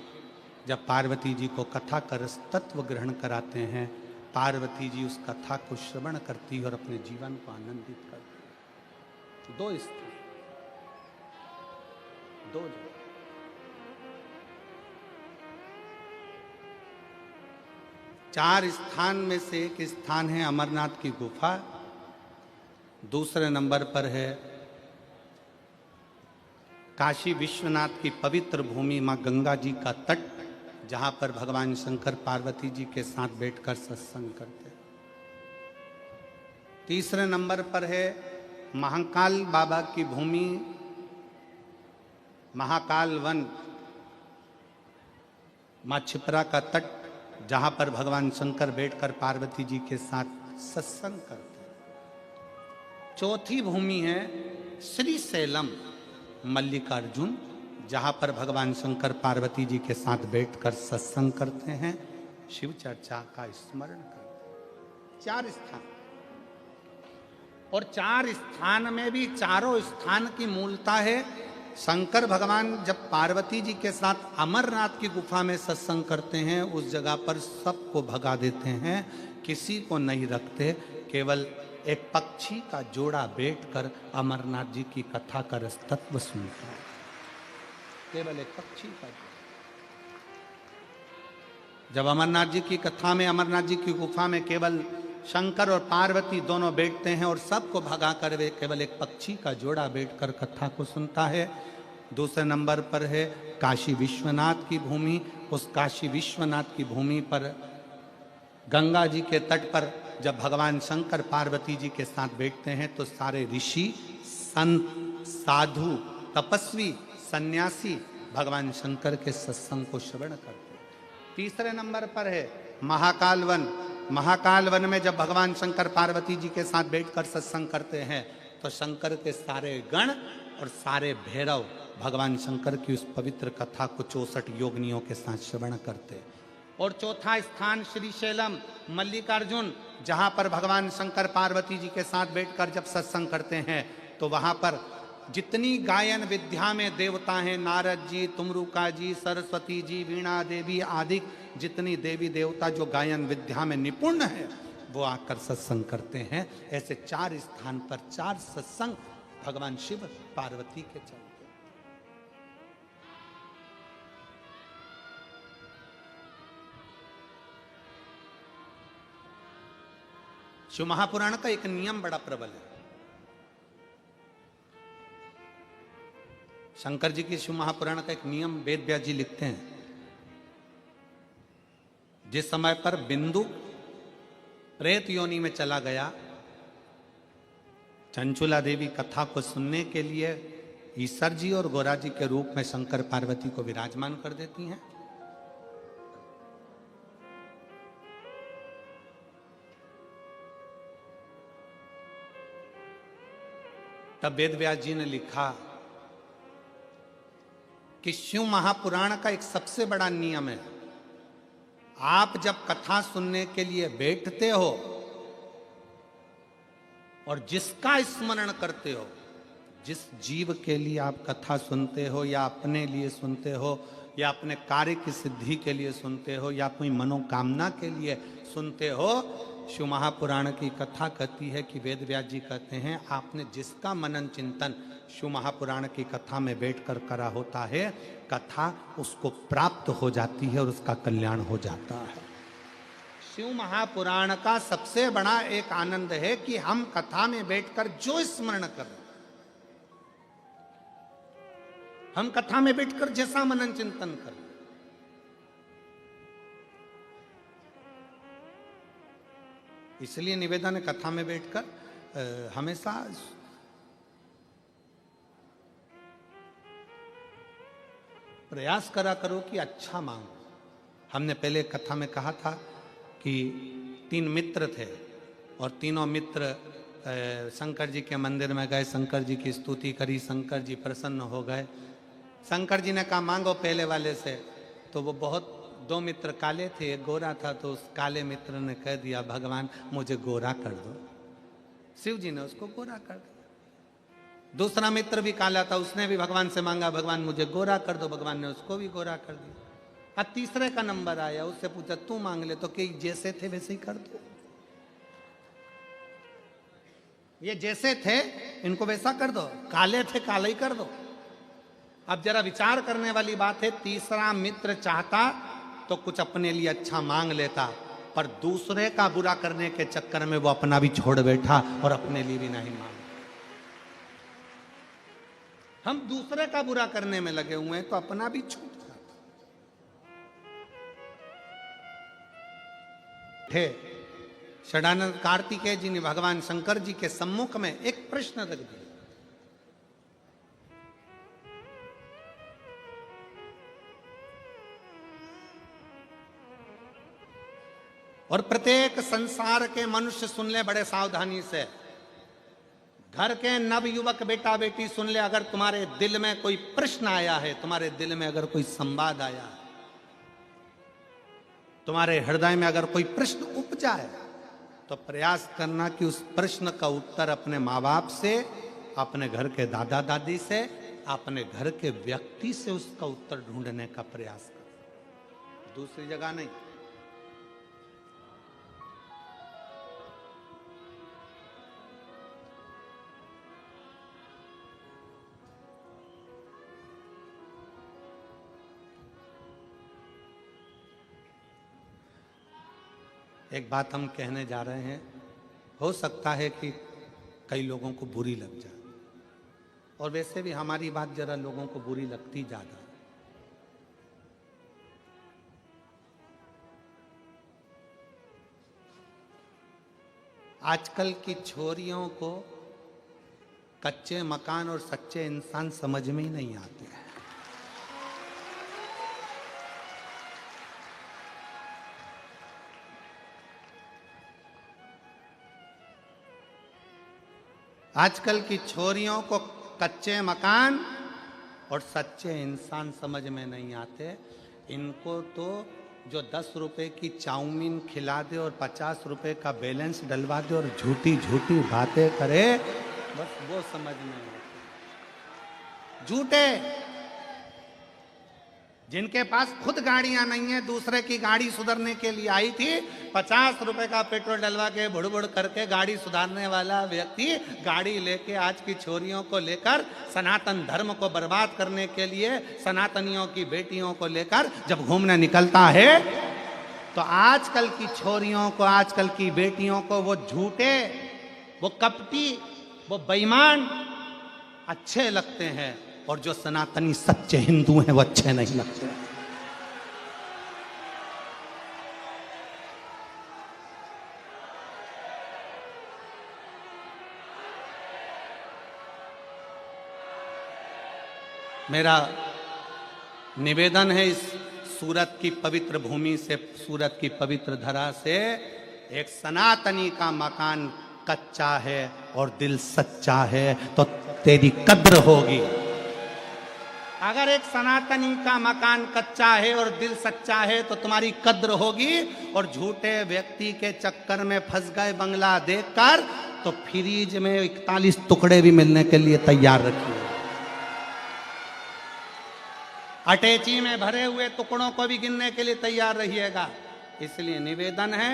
जब पार्वती जी को कथा का रस तत्व ग्रहण कराते हैं, पार्वती जी उस कथा को श्रवण करती है और अपने जीवन को आनंदित करती है। दो स्थान, दो जगह। चार स्थान में से एक स्थान है अमरनाथ की गुफा। दूसरे नंबर पर है काशी विश्वनाथ की पवित्र भूमि मां गंगा जी का तट, जहां पर भगवान शंकर पार्वती जी के साथ बैठकर सत्संग करते हैं। तीसरे नंबर पर है महाकाल बाबा की भूमि, महाकाल वन, मां छिपरा का तट, जहां पर भगवान शंकर बैठकर पार्वती जी के साथ सत्संग करते हैं। चौथी भूमि है श्री सैलम मल्लिकार्जुन, जहां पर भगवान शंकर पार्वती जी के साथ बैठकर सत्संग करते हैं, शिव चर्चा का स्मरण करते हैं। चार स्थान, और चार स्थान में भी चारों स्थान की मूलता है। शंकर भगवान जब पार्वती जी के साथ अमरनाथ की गुफा में सत्संग करते हैं, उस जगह पर सबको भगा देते हैं, किसी को नहीं रखते। केवल एक पक्षी का जोड़ा बैठकर अमरनाथ जी की कथा का रस तत्व सुनता है। केवल एक पक्षी का जोड़ा। जब अमरनाथ जी की कथा में, अमरनाथ जी की गुफा में केवल शंकर और पार्वती दोनों बैठते हैं और सबको भगा कर वे केवल एक पक्षी का जोड़ा बैठकर कथा को सुनता है। दूसरे नंबर पर है काशी विश्वनाथ की भूमि। उस काशी विश्वनाथ की भूमि पर गंगा जी के तट पर जब भगवान शंकर पार्वती जी के साथ बैठते हैं तो सारे ऋषि, संत, साधु, तपस्वी, सन्यासी भगवान शंकर के सत्संग को श्रवण करते हैं। तीसरे नंबर पर है महाकाल वन। महाकाल वन में जब भगवान शंकर पार्वती जी के साथ बैठकर सत्संग करते हैं तो शंकर के सारे गण और सारे भैरव भगवान शंकर की उस पवित्र कथा को 64 योगिनियों के साथ श्रवण करते हैं। और चौथा स्थान श्रीशैलम मल्लिकार्जुन, जहां पर भगवान शंकर पार्वती जी के साथ बैठकर जब सत्संग करते हैं तो वहां पर जितनी गायन विद्या में देवता हैं, नारद जी, तुमरुका जी, सरस्वती जी, वीणा देवी आदि जितनी देवी देवता जो गायन विद्या में निपुण है, वो आकर सत्संग करते हैं। ऐसे 4 स्थान पर 4 सत्संग भगवान शिव पार्वती के चलते। शिव महापुराण का एक नियम बड़ा प्रबल है। शंकर जी की शिव महापुराण का एक नियम वेद व्यास जी लिखते हैं, जिस समय पर बिंदु प्रेत योनि में चला गया, चंचुला देवी कथा को सुनने के लिए ईश्वर जी और गोरा जी के रूप में शंकर पार्वती को विराजमान कर देती हैं। तब वेद व्यास जी ने लिखा कि शिव महापुराण का एक सबसे बड़ा नियम है, आप जब कथा सुनने के लिए बैठते हो और जिसका स्मरण करते हो, जिस जीव के लिए आप कथा सुनते हो या अपने लिए सुनते हो या अपने कार्य की सिद्धि के लिए सुनते हो या कोई मनोकामना के लिए सुनते हो, शिव महापुराण की कथा कहती है कि वेद व्यास जी कहते हैं आपने जिसका मनन चिंतन शिव महापुराण की कथा में बैठकर करा होता है, कथा उसको प्राप्त हो जाती है और उसका कल्याण हो जाता है। शिव महापुराण का सबसे बड़ा एक आनंद है कि हम कथा में बैठकर जो स्मरण करें, हम कथा में बैठकर जैसा मनन चिंतन करें, इसलिए निवेदन है कथा में बैठकर हमेशा प्रयास करा करो कि अच्छा मांगो। हमने पहले कथा में कहा था कि 3 मित्र थे और तीनों मित्र शंकर जी के मंदिर में गए, शंकर जी की स्तुति करी, शंकर जी प्रसन्न हो गए। शंकर जी ने कहा मांगो पहले वाले से, तो वो बहुत 2 मित्र काले थे, एक गोरा था, तो उस काले मित्र ने कह दिया भगवान मुझे गोरा कर दो। शिव जी ने उसको गोरा कर दिया। दूसरा मित्र भी काला था, उसने भी भगवान से मांगा भगवान मुझे गोरा कर दो, भगवान ने उसको भी गोरा कर दिया। अब तीसरे का नंबर आया, उससे पूछा तू मांग ले, तो कि जैसे थे वैसे ही कर दो, ये जैसे थे इनको वैसा कर दो, काले थे काला ही कर दो। अब जरा विचार करने वाली बात है, तीसरा मित्र चाहता तो कुछ अपने लिए अच्छा मांग लेता, पर दूसरे का बुरा करने के चक्कर में वो अपना भी छोड़ बैठा और अपने लिए भी नहीं मांगा। हम दूसरे का बुरा करने में लगे हुए हैं तो अपना भी छूट जाता। षडानंद कार्तिकेय जी ने भगवान शंकर जी के सम्मुख में एक प्रश्न रख दिया, और प्रत्येक संसार के मनुष्य सुन ले बड़े सावधानी से, घर के नव युवक बेटा बेटी सुन ले, अगर तुम्हारे दिल में कोई प्रश्न आया है, तुम्हारे दिल में अगर कोई संवाद आया है, तुम्हारे हृदय में अगर कोई प्रश्न उपजा है, तो प्रयास करना कि उस प्रश्न का उत्तर अपने माँ बाप से, अपने घर के दादा दादी से, अपने घर के व्यक्ति से उसका उत्तर ढूंढने का प्रयास कर, दूसरी जगह नहीं। एक बात हम कहने जा रहे हैं, हो सकता है कि कई लोगों को बुरी लग जाए, और वैसे भी हमारी बात जरा लोगों को बुरी लगती ज्यादा। आजकल की छोरियों को कच्चे मकान और सच्चे इंसान समझ में ही नहीं आते हैं। आजकल की छोरियों को कच्चे मकान और सच्चे इंसान समझ में नहीं आते। इनको तो जो 10 रुपए की चाउमीन खिला दे और 50 रुपए का बैलेंस डलवा दे और झूठी झूठी बातें करे, बस वो समझ में आते। झूठे, जिनके पास खुद गाड़ियां नहीं है, दूसरे की गाड़ी सुधारने के लिए आई थी, 50 रुपए का पेट्रोल डलवा के बुड़ करके गाड़ी सुधारने वाला व्यक्ति गाड़ी लेके आज की छोरियों को लेकर सनातन धर्म को बर्बाद करने के लिए सनातनियों की बेटियों को लेकर जब घूमने निकलता है, तो आजकल की छोरियों को, आजकल की बेटियों को वो झूठे, वो कपटी, वो बेईमान अच्छे लगते हैं, और जो सनातनी सच्चे हिंदू हैं वो अच्छे नहीं लगते। मेरा निवेदन है, इस सूरत की पवित्र भूमि से, सूरत की पवित्र धरा से, एक सनातनी का मकान कच्चा है और दिल सच्चा है तो तेरी कद्र होगी। अगर एक सनातनी का मकान कच्चा है और दिल सच्चा है तो तुम्हारी कद्र होगी, और झूठे व्यक्ति के चक्कर में फंस गए बंगला देखकर तो फ्रीज में 41 टुकड़े भी मिलने के लिए तैयार रखिए। अटैची में भरे हुए टुकड़ों को भी गिनने के लिए तैयार रहिएगा। इसलिए निवेदन है,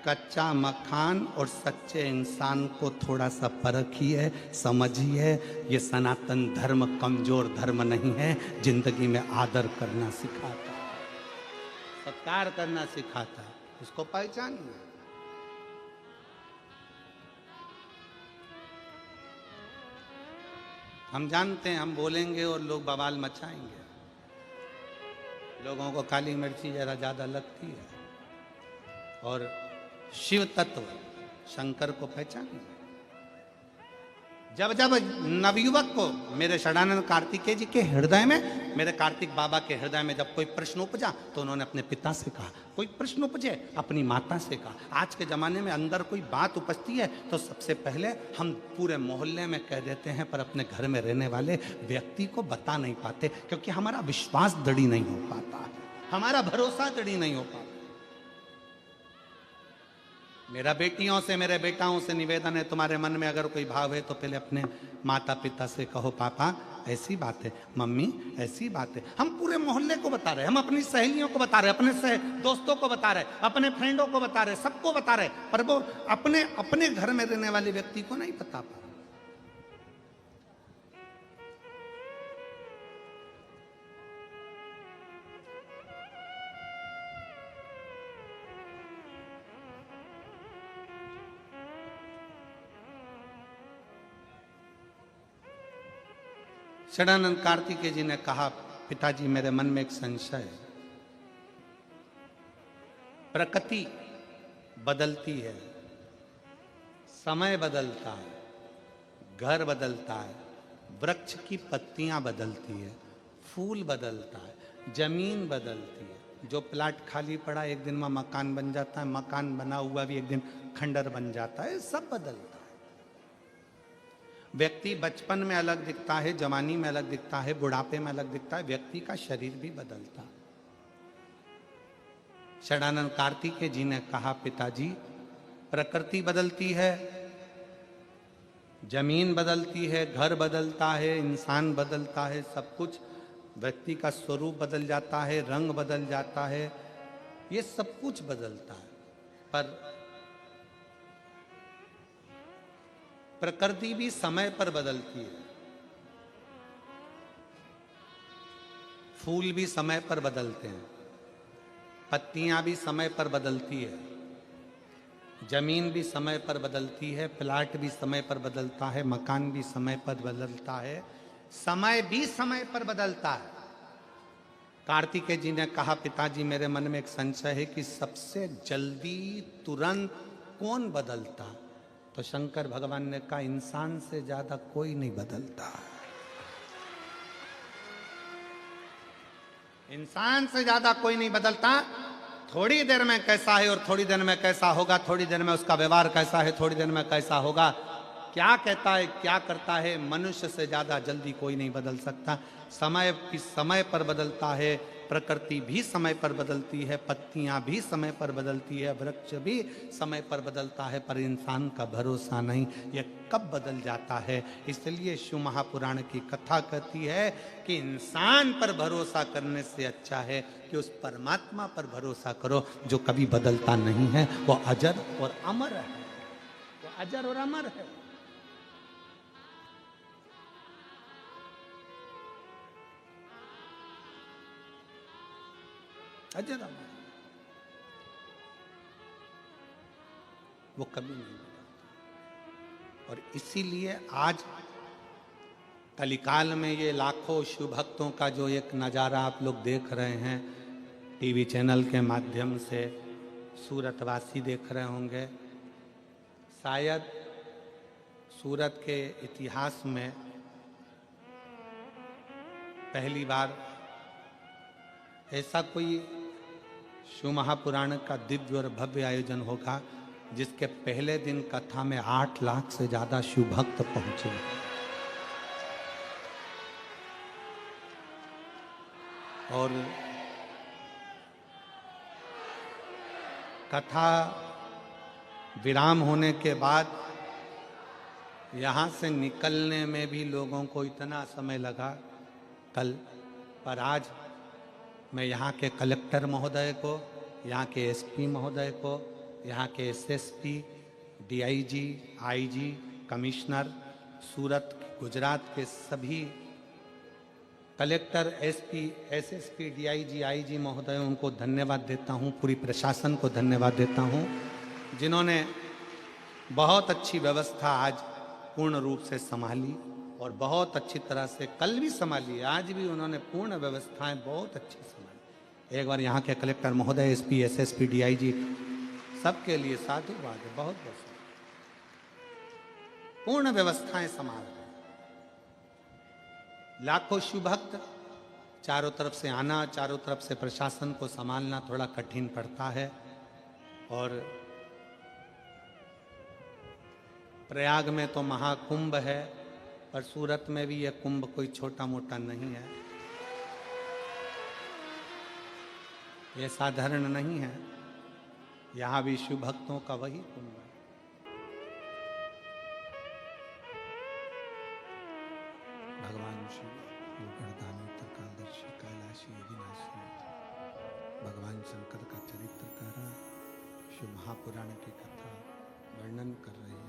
कच्चा मकान और सच्चे इंसान को थोड़ा सा परखिए, समझिए। ये सनातन धर्म कमजोर धर्म नहीं है, जिंदगी में आदर करना सिखाता है, सत्कार करना सिखाता है, इसको पहचानिए। हम जानते हैं हम बोलेंगे और लोग बवाल मचाएंगे, लोगों को काली मिर्ची जरा ज्यादा लगती है, और शिव तत्व शंकर को पहचानिए। जब जब नवयुवक को, मेरे षडानंद कार्तिकेय जी के हृदय में, मेरे कार्तिक बाबा के हृदय में जब कोई प्रश्न उपजा तो उन्होंने अपने पिता से कहा, कोई प्रश्न उपजे अपनी माता से कहा। आज के जमाने में अंदर कोई बात उपजती है तो सबसे पहले हम पूरे मोहल्ले में कह देते हैं, पर अपने घर में रहने वाले व्यक्ति को बता नहीं पाते, क्योंकि हमारा विश्वास दृढ़ नहीं हो पाता, हमारा भरोसा दृढ़ नहीं हो पाता। मेरा बेटियों से, मेरे बेटाओं से निवेदन है, तुम्हारे मन में अगर कोई भाव है तो पहले अपने माता पिता से कहो, पापा ऐसी बात है, मम्मी ऐसी बात है। हम पूरे मोहल्ले को बता रहे, हम अपनी सहेलियों को बता रहे, अपने दोस्तों को बता रहे, अपने फ्रेंडों को बता रहे, सबको बता रहे, पर वो अपने अपने घर में रहने वाले व्यक्ति को नहीं बता पा। षडानंद कार्तिकेय जी ने कहा, पिताजी मेरे मन में एक संशय है, प्रकृति बदलती है, समय बदलता है, घर बदलता है, वृक्ष की पत्तियां बदलती है, फूल बदलता है, जमीन बदलती है। जो प्लाट खाली पड़ा एक दिन में मकान बन जाता है, मकान बना हुआ भी एक दिन खंडर बन जाता है, सब बदलता है। व्यक्ति बचपन में अलग दिखता है, जवानी में अलग दिखता है, बुढ़ापे में अलग दिखता है, व्यक्ति का शरीर भी बदलता है। षडानंद कार्तिकेय जी ने कहा, पिताजी प्रकृति बदलती है, जमीन बदलती है, घर बदलता है, इंसान बदलता है, सब कुछ, व्यक्ति का स्वरूप बदल जाता है, रंग बदल जाता है, ये सब कुछ बदलता है, पर प्रकृति भी समय पर बदलती है, फूल भी समय पर बदलते हैं, पत्तियां भी समय पर बदलती है, जमीन भी समय पर बदलती है, प्लाट भी समय पर बदलता है, मकान भी समय पर बदलता है, समय भी समय पर बदलता है। कार्तिकेय जी ने कहा, पिताजी मेरे मन में एक संशय है कि सबसे जल्दी तुरंत कौन बदलता? तो शंकर भगवान ने कहा, इंसान से ज्यादा कोई नहीं बदलता। इंसान से ज्यादा कोई नहीं बदलता। थोड़ी देर में कैसा है और थोड़ी देर में कैसा होगा, थोड़ी देर में उसका व्यवहार कैसा है, थोड़ी देर में कैसा होगा, क्या कहता है, क्या करता है, मनुष्य से ज्यादा जल्दी कोई नहीं बदल सकता। समय की समय पर बदलता है, प्रकृति भी समय पर बदलती है, पत्तियां भी समय पर बदलती है, वृक्ष भी समय पर बदलता है, पर इंसान का भरोसा नहीं, यह कब बदल जाता है। इसलिए शिव महापुराण की कथा कहती है कि इंसान पर भरोसा करने से अच्छा है कि उस परमात्मा पर भरोसा करो जो कभी बदलता नहीं है, वो अजर और अमर है, वो अजर और अमर है। अजर अमर, वो कभी नहीं बदलता। और इसीलिए आज कलिकाल में ये लाखों शिव भक्तों का जो एक नज़ारा आप लोग देख रहे हैं टीवी चैनल के माध्यम से, सूरतवासी देख रहे होंगे। शायद सूरत के इतिहास में पहली बार ऐसा कोई शिव महापुराण का दिव्य और भव्य आयोजन होगा जिसके पहले दिन कथा में 8 लाख से ज्यादा शिव भक्त पहुंचे। और कथा विराम होने के बाद यहाँ से निकलने में भी लोगों को इतना समय लगा कल, पर आज मैं यहाँ के कलेक्टर महोदय को, यहाँ के एसपी महोदय को, यहाँ के एसएसपी, डीआईजी, आईजी, कमिश्नर, सूरत, गुजरात के सभी collector, SP, SSP, DIG, IG महोदय, उनको धन्यवाद देता हूँ। पूरी प्रशासन को धन्यवाद देता हूँ जिन्होंने बहुत अच्छी व्यवस्था आज पूर्ण रूप से संभाली और बहुत अच्छी तरह से कल भी संभाली, आज भी उन्होंने पूर्ण व्यवस्थाएं बहुत अच्छी संभाली। एक बार यहाँ के कलेक्टर महोदय, एसपी, एसएसपी, डीआईजी सबके लिए साधुवाद है, बहुत बहुत पूर्ण व्यवस्थाएं संभाल रहे। लाखों शिव भक्त, चारों तरफ से आना, चारों तरफ से प्रशासन को संभालना थोड़ा कठिन पड़ता है। और प्रयाग में तो महाकुंभ है, पर सूरत में भी यह कुंभ कोई छोटा मोटा नहीं है, यह साधारण नहीं है। यहाँ भी शिव भक्तों का वही कुंभ है। भगवान शिव गोवर्धनी त्रिकालदर्शी कैलाशी अविनाशी भगवान शंकर का चरित्र कह रहा, शिव महापुराण की कथा वर्णन कर रही है।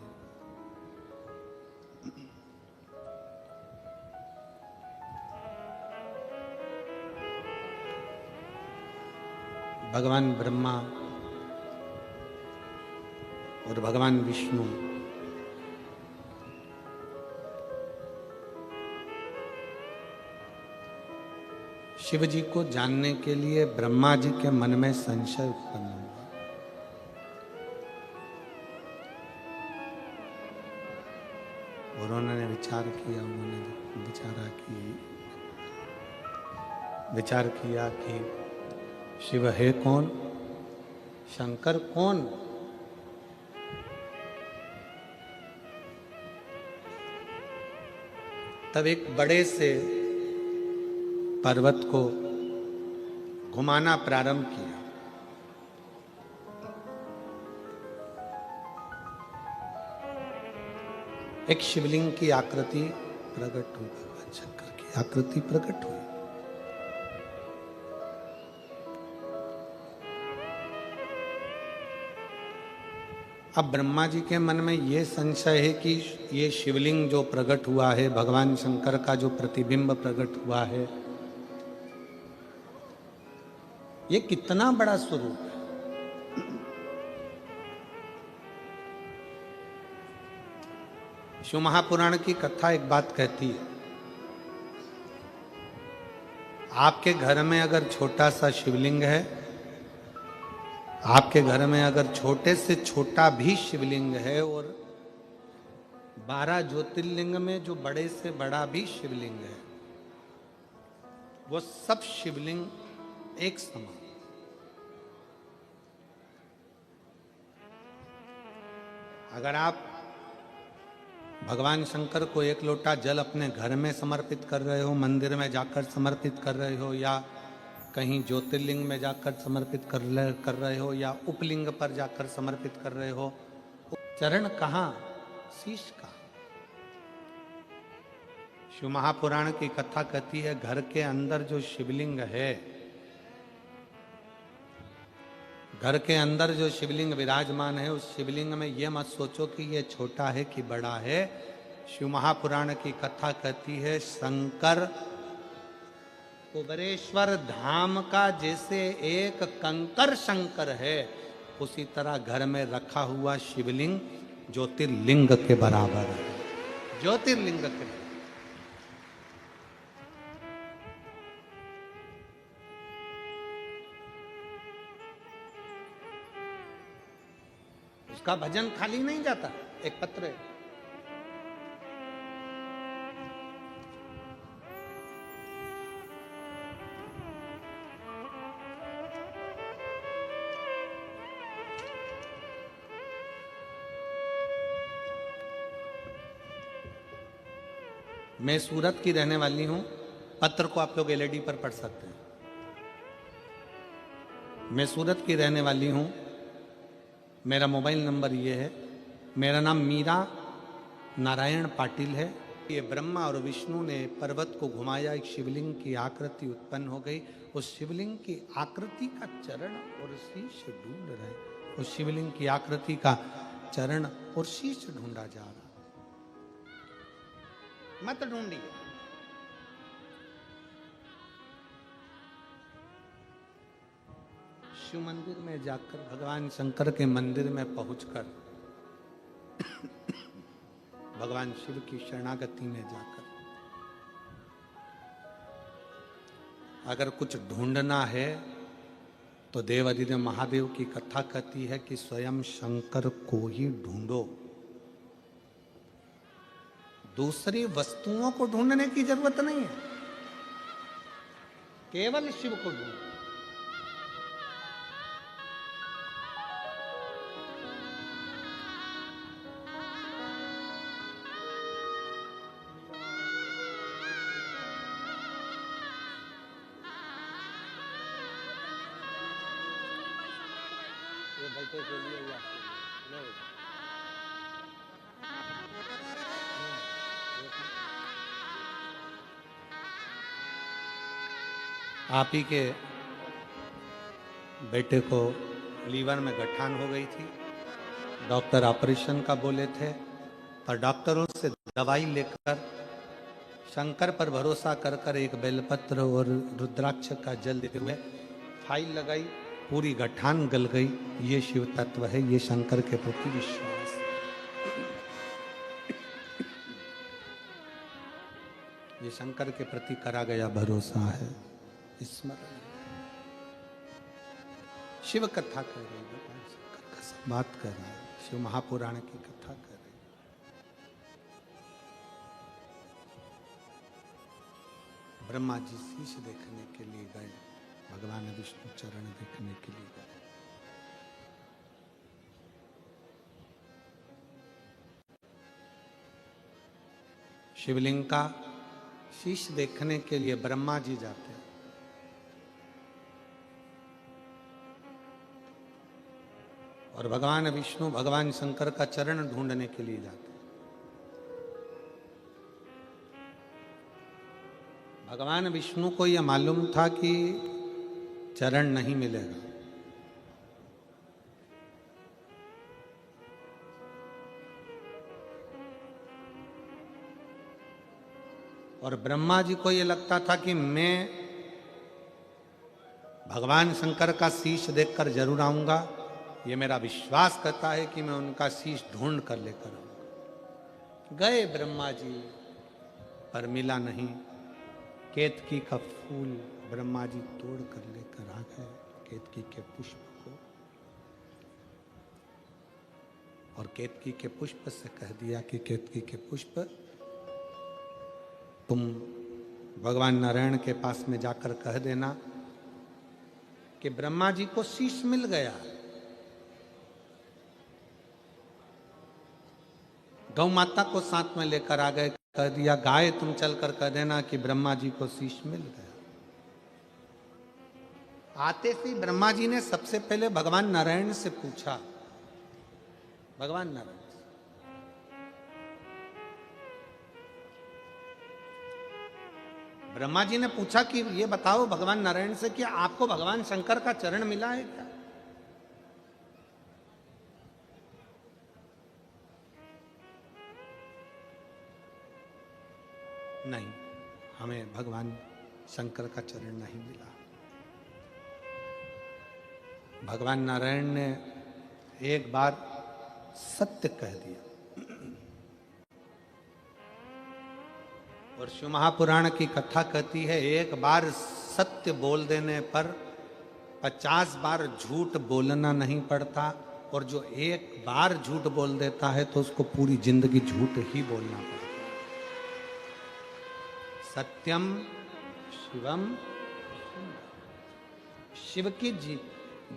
भगवान ब्रह्मा और भगवान विष्णु शिव जी को जानने के लिए ब्रह्मा जी के मन में संशय उत्पन्न हुआ। और उन्होंने विचार किया, विचार किया कि शिव है कौन, शंकर कौन। तब एक बड़े से पर्वत को घुमाना प्रारंभ किया। एक शिवलिंग की आकृति प्रकट हुई, भगवान शंकर की आकृति प्रकट हुई। अब ब्रह्मा जी के मन में यह संशय है कि ये शिवलिंग जो प्रकट हुआ है, भगवान शंकर का जो प्रतिबिंब प्रकट हुआ है, ये कितना बड़ा स्वरूप है। शिव महापुराण की कथा एक बात कहती है, आपके घर में अगर छोटा सा शिवलिंग है, आपके घर में अगर छोटे से छोटा भी शिवलिंग है, और 12 ज्योतिर्लिंग में जो बड़े से बड़ा भी शिवलिंग है, वो सब शिवलिंग एक समान। अगर आप भगवान शंकर को एक लोटा जल अपने घर में समर्पित कर रहे हो, मंदिर में जाकर समर्पित कर रहे हो, या कहीं ज्योतिर्लिंग में जाकर समर्पित कर रहे हो या उपलिंग पर जाकर समर्पित कर रहे हो। चरण कहाँ, शीश कहाँ। शिव महापुराण की कथा कहती है घर के अंदर जो शिवलिंग है, घर के अंदर जो शिवलिंग विराजमान है, उस शिवलिंग में यह मत सोचो कि यह छोटा है कि बड़ा है। शिव महापुराण की कथा कहती है शंकर कुबेरेश्वर धाम का जैसे एक कंकर शंकर है, उसी तरह घर में रखा हुआ शिवलिंग ज्योतिर्लिंग के बराबर है। ज्योतिर्लिंग के उसका भजन खाली नहीं जाता। एक पत्र है, मैं सूरत की रहने वाली हूं। पत्र को आप लोग एलईडी पर पढ़ सकते हैं। मैं सूरत की रहने वाली हूं। मेरा मोबाइल नंबर ये है। मेरा नाम मीरा नारायण पाटिल है। ये ब्रह्मा और विष्णु ने पर्वत को घुमाया, एक शिवलिंग की आकृति उत्पन्न हो गई। उस शिवलिंग की आकृति का चरण और शीश ढूंढ रहे, उस शिवलिंग की आकृति का चरण और शीश ढूंढा जा रहा। मत ढूंढिए। शिव मंदिर में जाकर, भगवान शंकर के मंदिर में पहुंचकर, भगवान शिव की शरणागति में जाकर अगर कुछ ढूंढना है तो देवाधिदेव महादेव की कथा कहती है कि स्वयं शंकर को ही ढूंढो। दूसरी वस्तुओं को ढूंढने की जरूरत नहीं है, केवल शिव को ढूंढो। ये बैठे के लिए या नहीं। आप ही के बेटे को लीवर में गठान हो गई थी। डॉक्टर ऑपरेशन का बोले थे, पर डॉक्टरों से दवाई लेकर शंकर पर भरोसा कर कर एक बेलपत्र और रुद्राक्ष का जल देते हुए फाइल लगाई, पूरी गठान गल गई। ये शिव तत्व है, ये शंकर के प्रति विश्वास। ये शंकर के प्रति करा गया भरोसा है, स्मरण। शिव कथा कर रही है, शंकर का बात कर रहा है, शिव महापुराण की कथा कर रही है। ब्रह्मा जी शीश देखने के लिए गए, भगवान विष्णु चरण देखने के लिए गए। शिवलिंग का शीश देखने के लिए ब्रह्मा जी जाते हैं, और भगवान विष्णु भगवान शंकर का चरण ढूंढने के लिए जाते हैं। भगवान विष्णु को यह मालूम था कि चरण नहीं मिलेगा, और ब्रह्मा जी को यह लगता था कि मैं भगवान शंकर का शीश देखकर जरूर आऊंगा। ये मेरा विश्वास करता है कि मैं उनका शीश ढूंढ कर लेकर आऊंगा। गए ब्रह्मा जी, पर मिला नहीं। केतकी का फूल ब्रह्मा जी तोड़ कर लेकर आ गए, केतकी के पुष्प को, और केतकी के पुष्प से कह दिया कि केतकी के पुष्प तुम भगवान नारायण के पास में जाकर कह देना कि ब्रह्मा जी को शीश मिल गया। गौ माता को साथ में लेकर आ गए, कह दिया गाय तुम चलकर कह देना कि ब्रह्मा जी को शीश मिल गया। आते से ब्रह्मा जी ने सबसे पहले भगवान नारायण से पूछा, भगवान नारायण से, ब्रह्मा जी ने पूछा कि ये बताओ भगवान नारायण से कि आपको भगवान शंकर का चरण मिला है क्या? नहीं, हमें भगवान शंकर का चरण नहीं मिला। भगवान नारायण ने एक बार सत्य कह दिया, और शिव महापुराण की कथा कहती है एक बार सत्य बोल देने पर 50 बार झूठ बोलना नहीं पड़ता, और जो एक बार झूठ बोल देता है तो उसको पूरी जिंदगी झूठ ही बोलना पड़ता। सत्यम शिवम, शिव की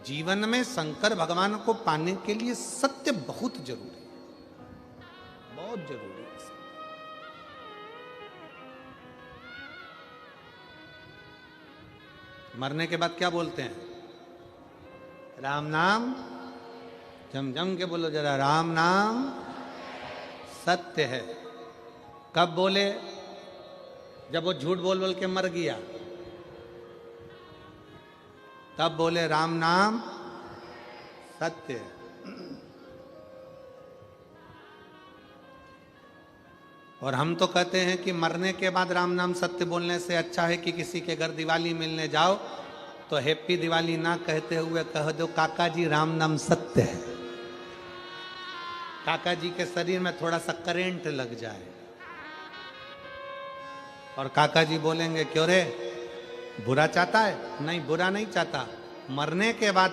जीवन में शंकर भगवान को पाने के लिए सत्य बहुत जरूरी है, बहुत जरूरी है। मरने के बाद क्या बोलते हैं? राम नाम, जम जम के बोलो जरा, राम नाम सत्य है। कब बोले? जब वो झूठ बोल बोल के मर गया, तब बोले राम नाम सत्य है। और हम तो कहते हैं कि मरने के बाद राम नाम सत्य बोलने से अच्छा है कि किसी के घर दिवाली मिलने जाओ तो हैप्पी दिवाली ना कहते हुए कह दो काका जी राम नाम सत्य है। काका जी के शरीर में थोड़ा सा करंट लग जाए और काका जी बोलेंगे क्यों रे, बुरा चाहता है? नहीं, बुरा नहीं चाहता, मरने के बाद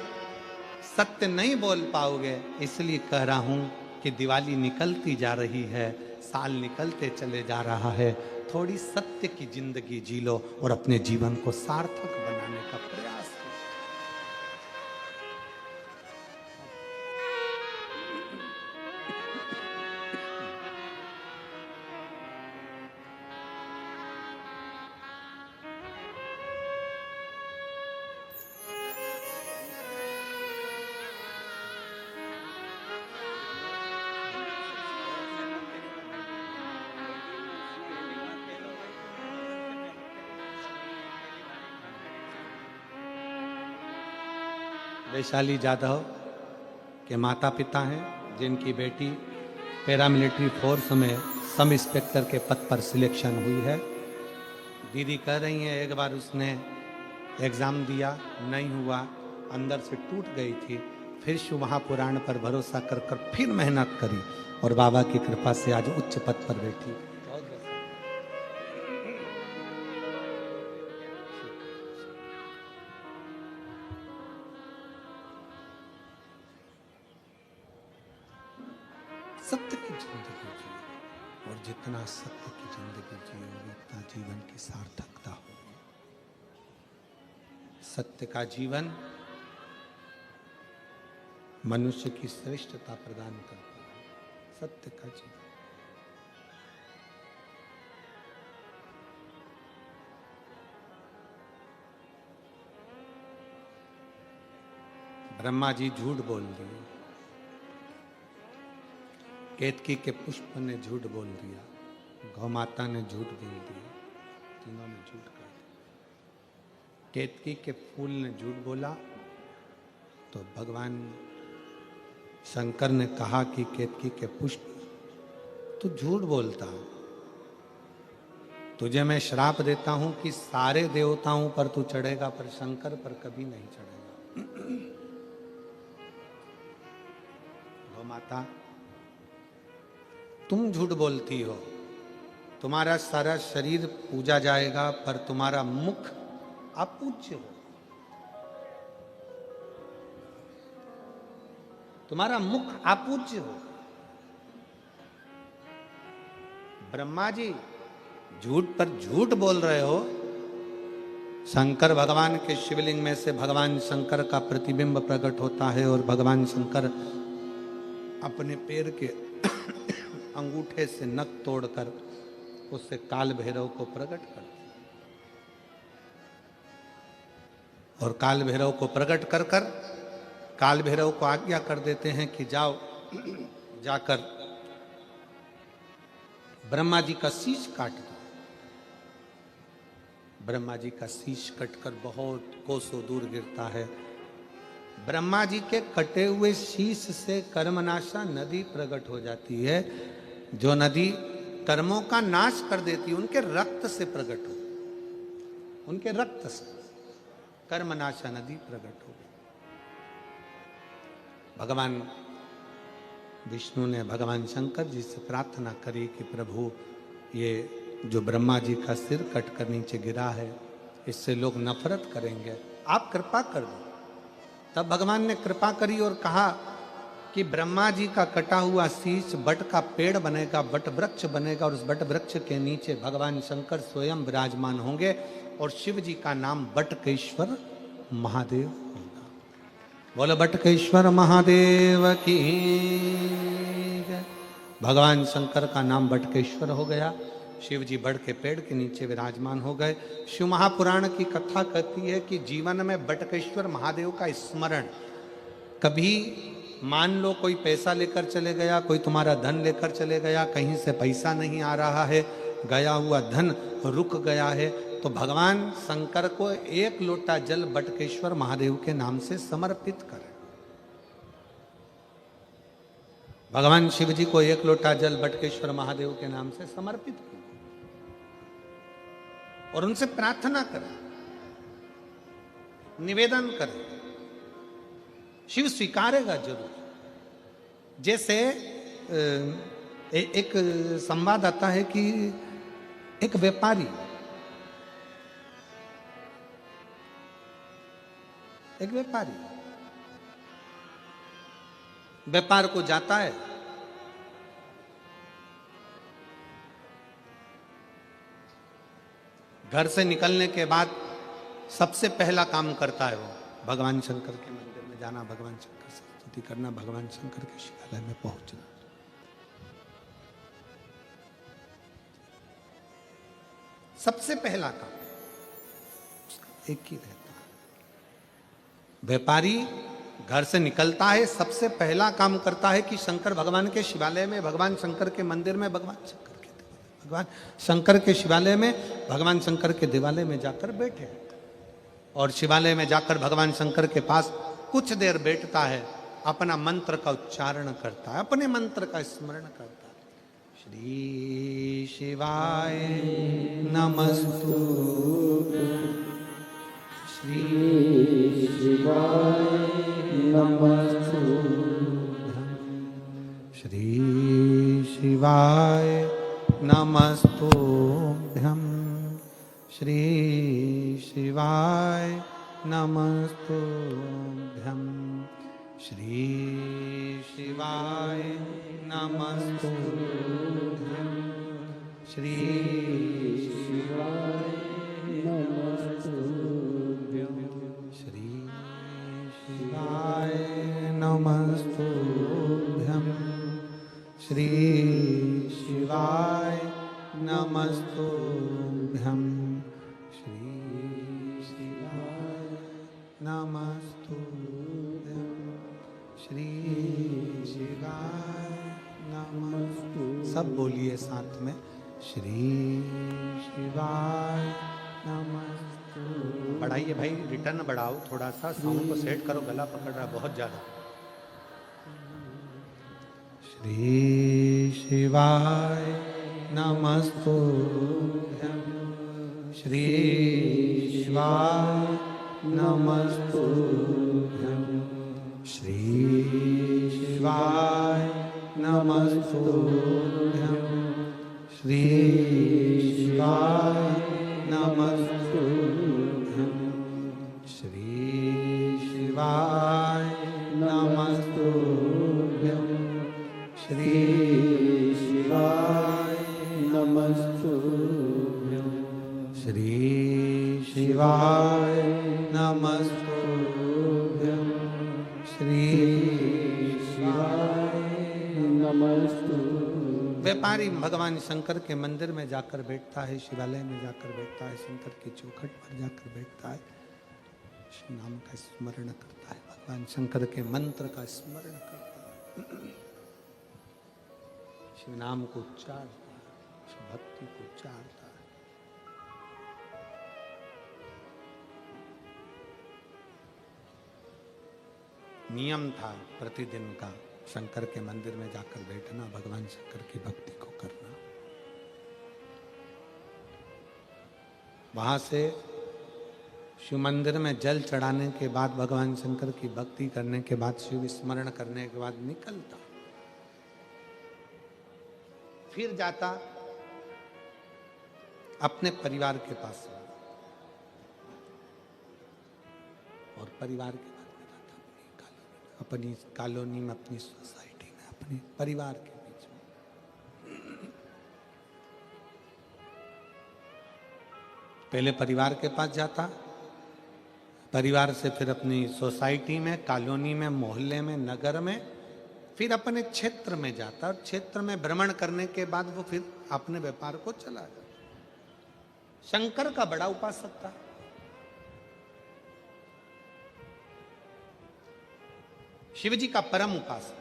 सत्य नहीं बोल पाओगे इसलिए कह रहा हूं कि दिवाली निकलती जा रही है, साल निकलते चले जा रहा है, थोड़ी सत्य की जिंदगी जी लो और अपने जीवन को सार्थक बनाने का प्रयास करो। वैशाली जाधव के माता पिता हैं, जिनकी बेटी पैरामिलिट्री फोर्स में सब इंस्पेक्टर के पद पर सिलेक्शन हुई है। दीदी कह रही हैं एक बार उसने एग्ज़ाम दिया, नहीं हुआ, अंदर से टूट गई थी, फिर शिव महापुराण पर भरोसा कर कर फिर मेहनत करी और बाबा की कृपा से आज उच्च पद पर बैठी। सत्य की जिंदगी जियो और जितना सत्य की जिंदगी जियोगे उतना जीवन की सार्थकता होगी। सत्य का जीवन मनुष्य की श्रेष्ठता प्रदान करता है। सत्य का जीवन। ब्रह्मा जी झूठ बोल दिए, केतकी के पुष्प ने झूठ बोल दिया, गौ माता ने झूठ बोल दिया, तीनों ने झूठ कहा। केतकी के फूल ने झूठ बोला तो भगवान शंकर ने कहा कि केतकी के पुष्प तू झूठ बोलता, तुझे मैं श्राप देता हूं कि सारे देवताओं पर तू चढ़ेगा पर शंकर पर कभी नहीं चढ़ेगा। गौ माता तुम झूठ बोलती हो, तुम्हारा सारा शरीर पूजा जाएगा पर तुम्हारा मुख अपूज्य हो, तुम्हारा मुख अपूज्य हो। ब्रह्मा जी झूठ पर झूठ बोल रहे हो। शंकर भगवान के शिवलिंग में से भगवान शंकर का प्रतिबिंब प्रकट होता है और भगवान शंकर अपने पैर के अंगूठे से नख तोड़कर उससे काल भैरव को प्रकट करते। और काल भैरव को प्रकट कर कर काल भैरव को आज्ञा कर देते हैं कि जाओ जाकर ब्रह्मा जी का शीश काट दो। ब्रह्मा जी का शीश कटकर बहुत कोसों दूर गिरता है। ब्रह्मा जी के कटे हुए शीश से कर्मनाशा नदी प्रकट हो जाती है, जो नदी कर्मों का नाश कर देती है। उनके रक्त से प्रकट हो, उनके रक्त से कर्मनाशा नदी प्रकट हो। भगवान विष्णु ने भगवान शंकर जी से प्रार्थना करी कि प्रभु, ये जो ब्रह्मा जी का सिर कटकर नीचे गिरा है, इससे लोग नफरत करेंगे, आप कृपा कर दो। तब भगवान ने कृपा करी और कहा कि ब्रह्मा जी का कटा हुआ शीश बट का पेड़ बनेगा, बट वृक्ष बनेगा, और उस बट वृक्ष के नीचे भगवान शंकर स्वयं विराजमान होंगे और शिव जी का नाम बटकेश्वर महादेव होगा। बोलो बटकेश्वर महादेव की जय। भगवान शंकर का नाम बटकेश्वर हो गया। शिव जी बड़ के पेड़ के नीचे विराजमान हो गए। शिव महापुराण की कथा कहती है कि जीवन में बटकेश्वर महादेव का स्मरण, कभी मान लो कोई पैसा लेकर चले गया, कोई तुम्हारा धन लेकर चले गया, कहीं से पैसा नहीं आ रहा है, गया हुआ धन रुक गया है, तो भगवान शंकर को एक लोटा जल बटकेश्वर महादेव के नाम से समर्पित करें। भगवान शिव जी को एक लोटा जल बटकेश्वर महादेव के नाम से समर्पित करें और उनसे प्रार्थना करें, निवेदन करें। शिव स्वीकारेगा जरूर। जैसे एक संवाद आता है कि एक व्यापारी व्यापार को जाता है, घर से निकलने के बाद सबसे पहला काम करता है वो भगवान शंकर के मंदिर में जाना, भगवान शंकर से स्तुति करना, भगवान शंकर के शिवालय में पहुंचना। सबसे पहला काम उसका एक ही रहता है। व्यापारी घर से निकलता है, सबसे पहला काम करता है कि शंकर भगवान के शिवालय में, भगवान शंकर के मंदिर में, भगवान शंकर के शिवालय में, भगवान शंकर के दिवालय में जाकर बैठे और शिवालय में जाकर भगवान शंकर के पास कुछ देर बैठता है, अपना मंत्र का उच्चारण करता है, अपने मंत्र का स्मरण करता है। श्री शिवाय नमस्तु, श्री शिवाय नमस्तु, श्री शिवाय नमस्तुभ्यं, श्री शिवाय नमस्तुभ्यं, श्री शिवाय नमस्तुभ्यं, श्री शिवाय नमस्तुभ्यं, श्री शिवाय नमस्तुभ्यं, श्री शिवाय नमस्तुभ्यं, श्री शिवाय नमस्तुभ्यं, श्री शिवाय नमस्तुभ्यं। सब बोलिए साथ में, श्री शिवाय नमस्तुभ्यं। बढ़ाइए भाई, रिटर्न बढ़ाओ थोड़ा सा, साउंड को सेट करो, गला पकड़ रहा है बहुत ज्यादा। श्री शिवाय नमस्तुभ्यं, श्री शिवाय नमस्तुभ्यं, श्री शिवाय नमस्तुभ्यं, श्री शिवाय नमस्तुभ्यं, श्री शिवाय नमस्तुभ्यं, श्री शिवाय नमस्तुभ्यं, श्री शिवाय नमस्तुभ्यं, श्री शिवाय नमस्तुभ्यं। व्यापारी भगवान शंकर के मंदिर में जाकर बैठता है, शिवालय में जाकर बैठता है, शंकर की चौखट पर जाकर बैठता है। शिव नाम का स्मरण करता है, भगवान शंकर के मंत्र का स्मरण करता है, शिव नाम को उच्चारता है, शिव भक्ति को उच्चारता है। नियम था प्रतिदिन का शंकर के मंदिर में जाकर बैठना, भगवान शंकर की भक्ति को करना। वहां से शिव मंदिर में जल चढ़ाने के बाद, भगवान शंकर की भक्ति करने के बाद, शिव स्मरण करने के बाद निकलता, फिर जाता अपने परिवार के पास और परिवार के अपनी कॉलोनी में, अपनी सोसाइटी में, अपने परिवार के बीच में। पहले परिवार के पास जाता, परिवार से फिर अपनी सोसाइटी में, कॉलोनी में, मोहल्ले में, नगर में, फिर अपने क्षेत्र में जाता, और क्षेत्र में भ्रमण करने के बाद वो फिर अपने व्यापार को चला जाता। शंकर का बड़ा उपासक था। शिव जी का परम उपासक।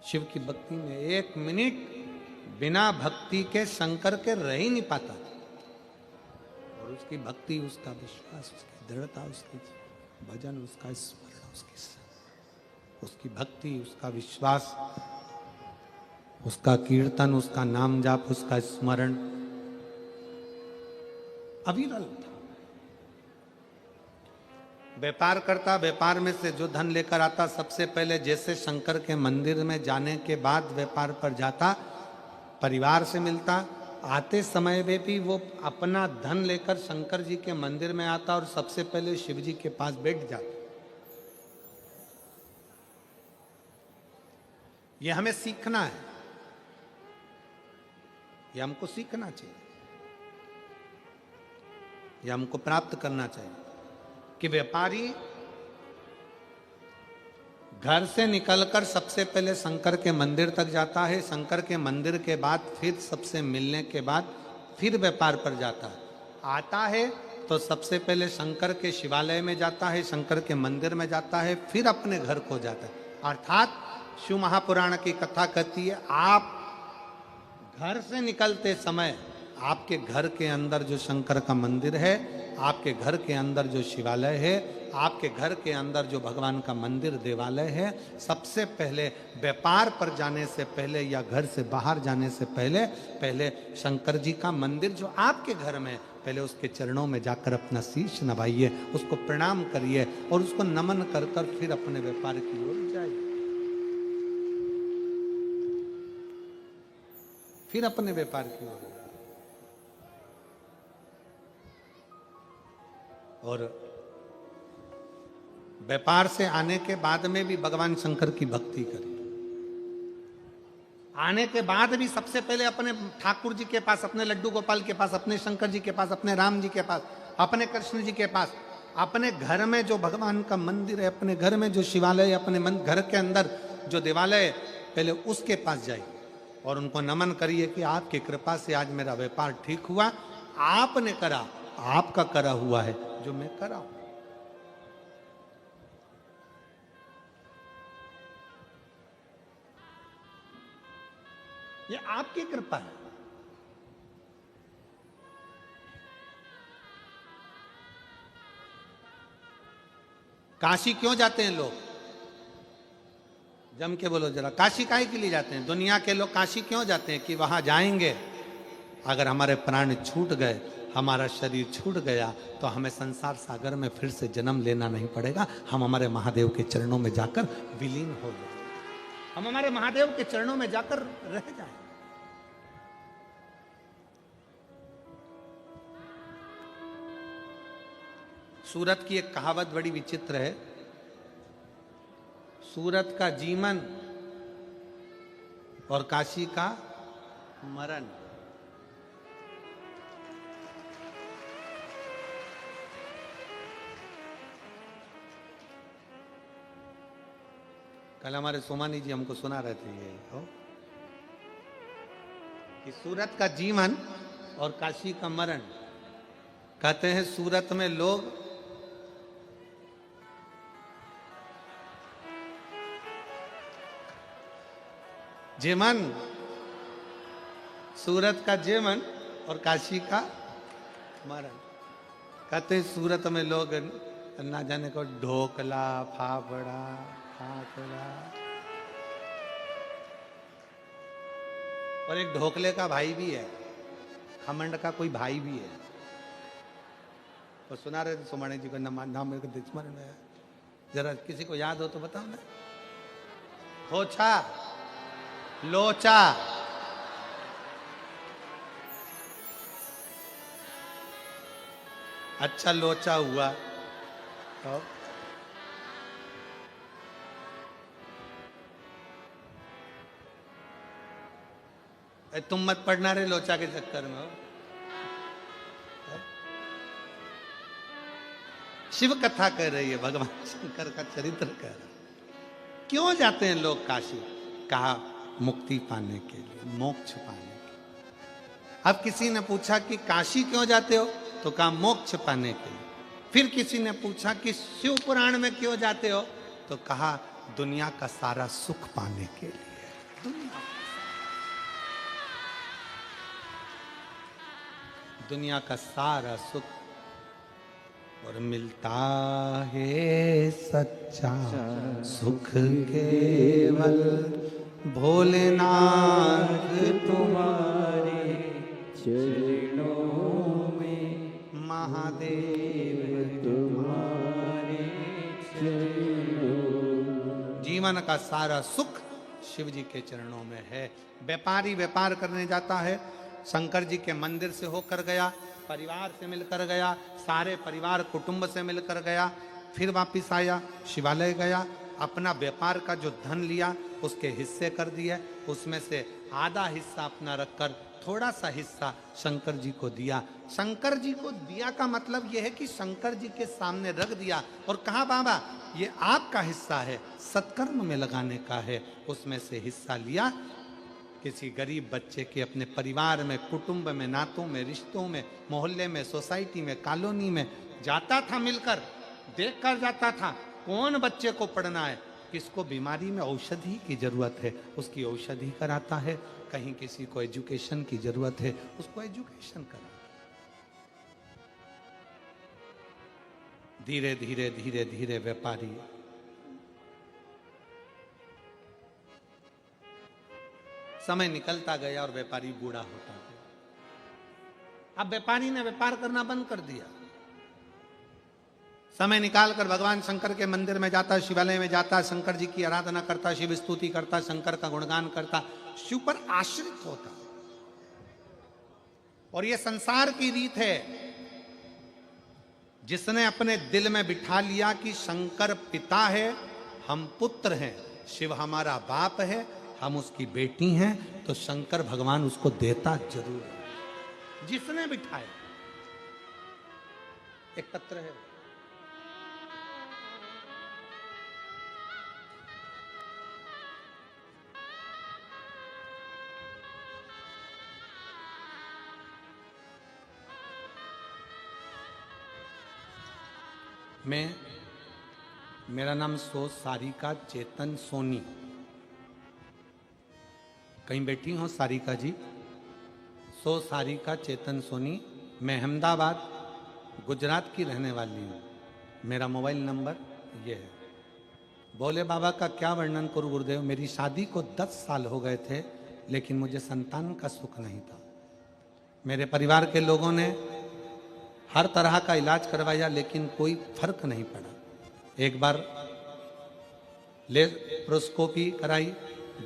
शिव की भक्ति में एक मिनट बिना भक्ति के शंकर के रह ही नहीं पाता। और उसकी भक्ति, उसका विश्वास, उसकी दृढ़ता, उसकी भजन, उसका स्मरण, उसकी भक्ति, उसका विश्वास, उसका कीर्तन, उसका नाम जाप, उसका स्मरण अविरल था। व्यापार करता, व्यापार में से जो धन लेकर आता, सबसे पहले जैसे शंकर के मंदिर में जाने के बाद व्यापार पर जाता, परिवार से मिलता, आते समय में भी वो अपना धन लेकर शंकर जी के मंदिर में आता और सबसे पहले शिव जी के पास बैठ जाता। ये हमें सीखना है, ये हमको सीखना चाहिए, ये हमको प्राप्त करना चाहिए कि व्यापारी घर से निकलकर सबसे पहले शंकर के मंदिर तक जाता है, शंकर के मंदिर के बाद फिर सबसे मिलने के बाद फिर व्यापार पर जाता है। आता है तो सबसे पहले शंकर के शिवालय में जाता है, शंकर के मंदिर में जाता है, फिर अपने घर को जाता है। अर्थात शिव महापुराण की कथा कहती है, आप घर से निकलते समय आपके घर के अंदर जो शंकर का मंदिर है, आपके घर के अंदर जो शिवालय है, आपके घर के अंदर जो भगवान का मंदिर देवालय है, सबसे पहले व्यापार पर जाने से पहले या घर से बाहर जाने से पहले पहले शंकर जी का मंदिर जो आपके घर में, पहले उसके चरणों में जाकर अपना शीश नवाइए, उसको प्रणाम करिए और उसको नमन कर कर फिर अपने व्यापार की ओर जाइए, फिर अपने व्यापार की ओर। और व्यापार से आने के बाद में भी भगवान शंकर की भक्ति करी। आने के बाद भी सबसे पहले अपने ठाकुर जी के पास, अपने लड्डू गोपाल के पास, अपने शंकर जी के पास, अपने राम जी के पास, अपने कृष्ण जी के पास, अपने घर में जो भगवान का मंदिर है, अपने घर में जो शिवालय, अपने घर के अंदर जो देवालय, पहले उसके पास जाइए और उनको नमन करिए कि आपकी कृपा से आज मेरा व्यापार ठीक हुआ, आपने करा, आपका करा हुआ है जो मैं करा हूं। ये आपकी कृपा है। काशी क्यों जाते हैं लोग? जम के बोलो जरा, काशी काहे के लिए जाते हैं? दुनिया के लोग काशी क्यों जाते हैं? कि वहां जाएंगे, अगर हमारे प्राण छूट गए, हमारा शरीर छूट गया, तो हमें संसार सागर में फिर से जन्म लेना नहीं पड़ेगा, हम हमारे महादेव के चरणों में जाकर विलीन हो जाए, हम हमारे महादेव के चरणों में जाकर रह जाएं। सूरत की एक कहावत बड़ी विचित्र है, सूरत का जीवन और काशी का मरण। कल हमारे सोमानी जी हमको सुना रहे थे ये कि सूरत का जीवन और काशी का मरण। कहते हैं सूरत में लोग जेमन, सूरत का जेमन और काशी का मरण। कहते हैं सूरत में लोग ना जाने को ढोकला, फाफड़ा, फाफड़ा, और एक ढोकले का भाई भी है, खमंड का कोई भाई भी है। तो सुना रहे थे सोमाणी जी का नाम मेरे को स्मरण है, जरा किसी को याद हो तो बताओ ना। खोचा, लोचा, अच्छा लोचा हुआ तो तुम मत पढ़ना रे लोचा के चक्कर में हो। शिव कथा कह रही है, भगवान शंकर का चरित्र कह रहा है। क्यों जाते हैं लोग काशी? कहा मुक्ति पाने के लिए, मोक्ष पाने के लिए। अब किसी ने पूछा कि काशी क्यों जाते हो? तो कहा मोक्ष पाने के लिए। फिर किसी ने पूछा कि शिव पुराण में क्यों जाते हो? तो कहा दुनिया का सारा सुख पाने के लिए। दुनिया का सारा सुख, और मिलता है सच्चा सुख केवल भोलेनाथ तुम्हारे चरणों में, महादेव तुम्हारे चरणों। जीवन का सारा सुख शिव जी के चरणों में है। व्यापारी व्यापार करने जाता है, शंकर जी के मंदिर से होकर गया, परिवार से मिलकर गया, सारे परिवार कुटुंब से मिलकर गया, फिर वापिस आया, शिवालय गया, अपना व्यापार का जो धन लिया उसके हिस्से कर दिए, उसमें से आधा हिस्सा अपना रखकर थोड़ा सा हिस्सा शंकर जी को दिया। शंकर जी को दिया का मतलब यह है कि शंकर जी के सामने रख दिया और कहा बाबा ये आपका हिस्सा है, सत्कर्म में लगाने का है। उसमें से हिस्सा लिया, किसी गरीब बच्चे के अपने परिवार में, कुटुंब में, नातों में, रिश्तों में, मोहल्ले में, सोसाइटी में, कॉलोनी में जाता था, मिलकर देख कर जाता था कौन बच्चे को पढ़ना है, किसको बीमारी में औषधि की जरूरत है उसकी औषधि कराता है, कहीं किसी को एजुकेशन की जरूरत है उसको एजुकेशन कराता है। धीरे धीरे धीरे धीरे व्यापारी समय निकलता गया और व्यापारी बूढ़ा होता गया। अब व्यापारी ने व्यापार करना बंद कर दिया। समय निकालकर भगवान शंकर के मंदिर में जाता, शिवालय में जाता, शंकर जी की आराधना करता, शिव स्तुति करता, शंकर का गुणगान करता, शिव पर आश्रित होता। और यह संसार की रीत है। जिसने अपने दिल में बिठा लिया कि शंकर पिता है, हम पुत्र हैं, शिव हमारा बाप है, हम उसकी बेटी हैं, तो शंकर भगवान उसको देता जरूर है। जिसने बिठाया एक पत्र है, मेरा नाम सो सारिका चेतन सोनी। कहीं बैठी हो सारिका जी? सो सारिका चेतन सोनी। मैं अहमदाबाद गुजरात की रहने वाली हूँ। मेरा मोबाइल नंबर ये है। भोले बाबा का क्या वर्णन करूँ गुरुदेव। मेरी शादी को 10 साल हो गए थे, लेकिन मुझे संतान का सुख नहीं था। मेरे परिवार के लोगों ने हर तरह का इलाज करवाया, लेकिन कोई फर्क नहीं पड़ा। एक बार लेप्रोस्कोपी कराई,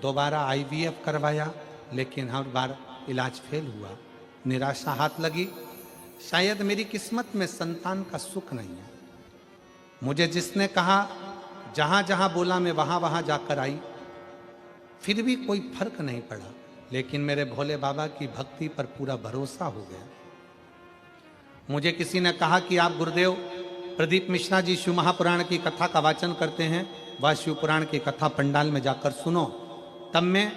दोबारा IVF करवाया, लेकिन हर बार इलाज फेल हुआ। निराशा हाथ लगी, शायद मेरी किस्मत में संतान का सुख नहीं है। मुझे जिसने कहा, जहां जहां बोला मैं वहां वहां जाकर आई, फिर भी कोई फर्क नहीं पड़ा। लेकिन मेरे भोले बाबा की भक्ति पर पूरा भरोसा हो गया। मुझे किसी ने कहा कि आप गुरुदेव प्रदीप मिश्रा जी शिव महापुराण की कथा का वाचन करते हैं, वह शिव पुराण की कथा पंडाल में जाकर सुनो। तब मैं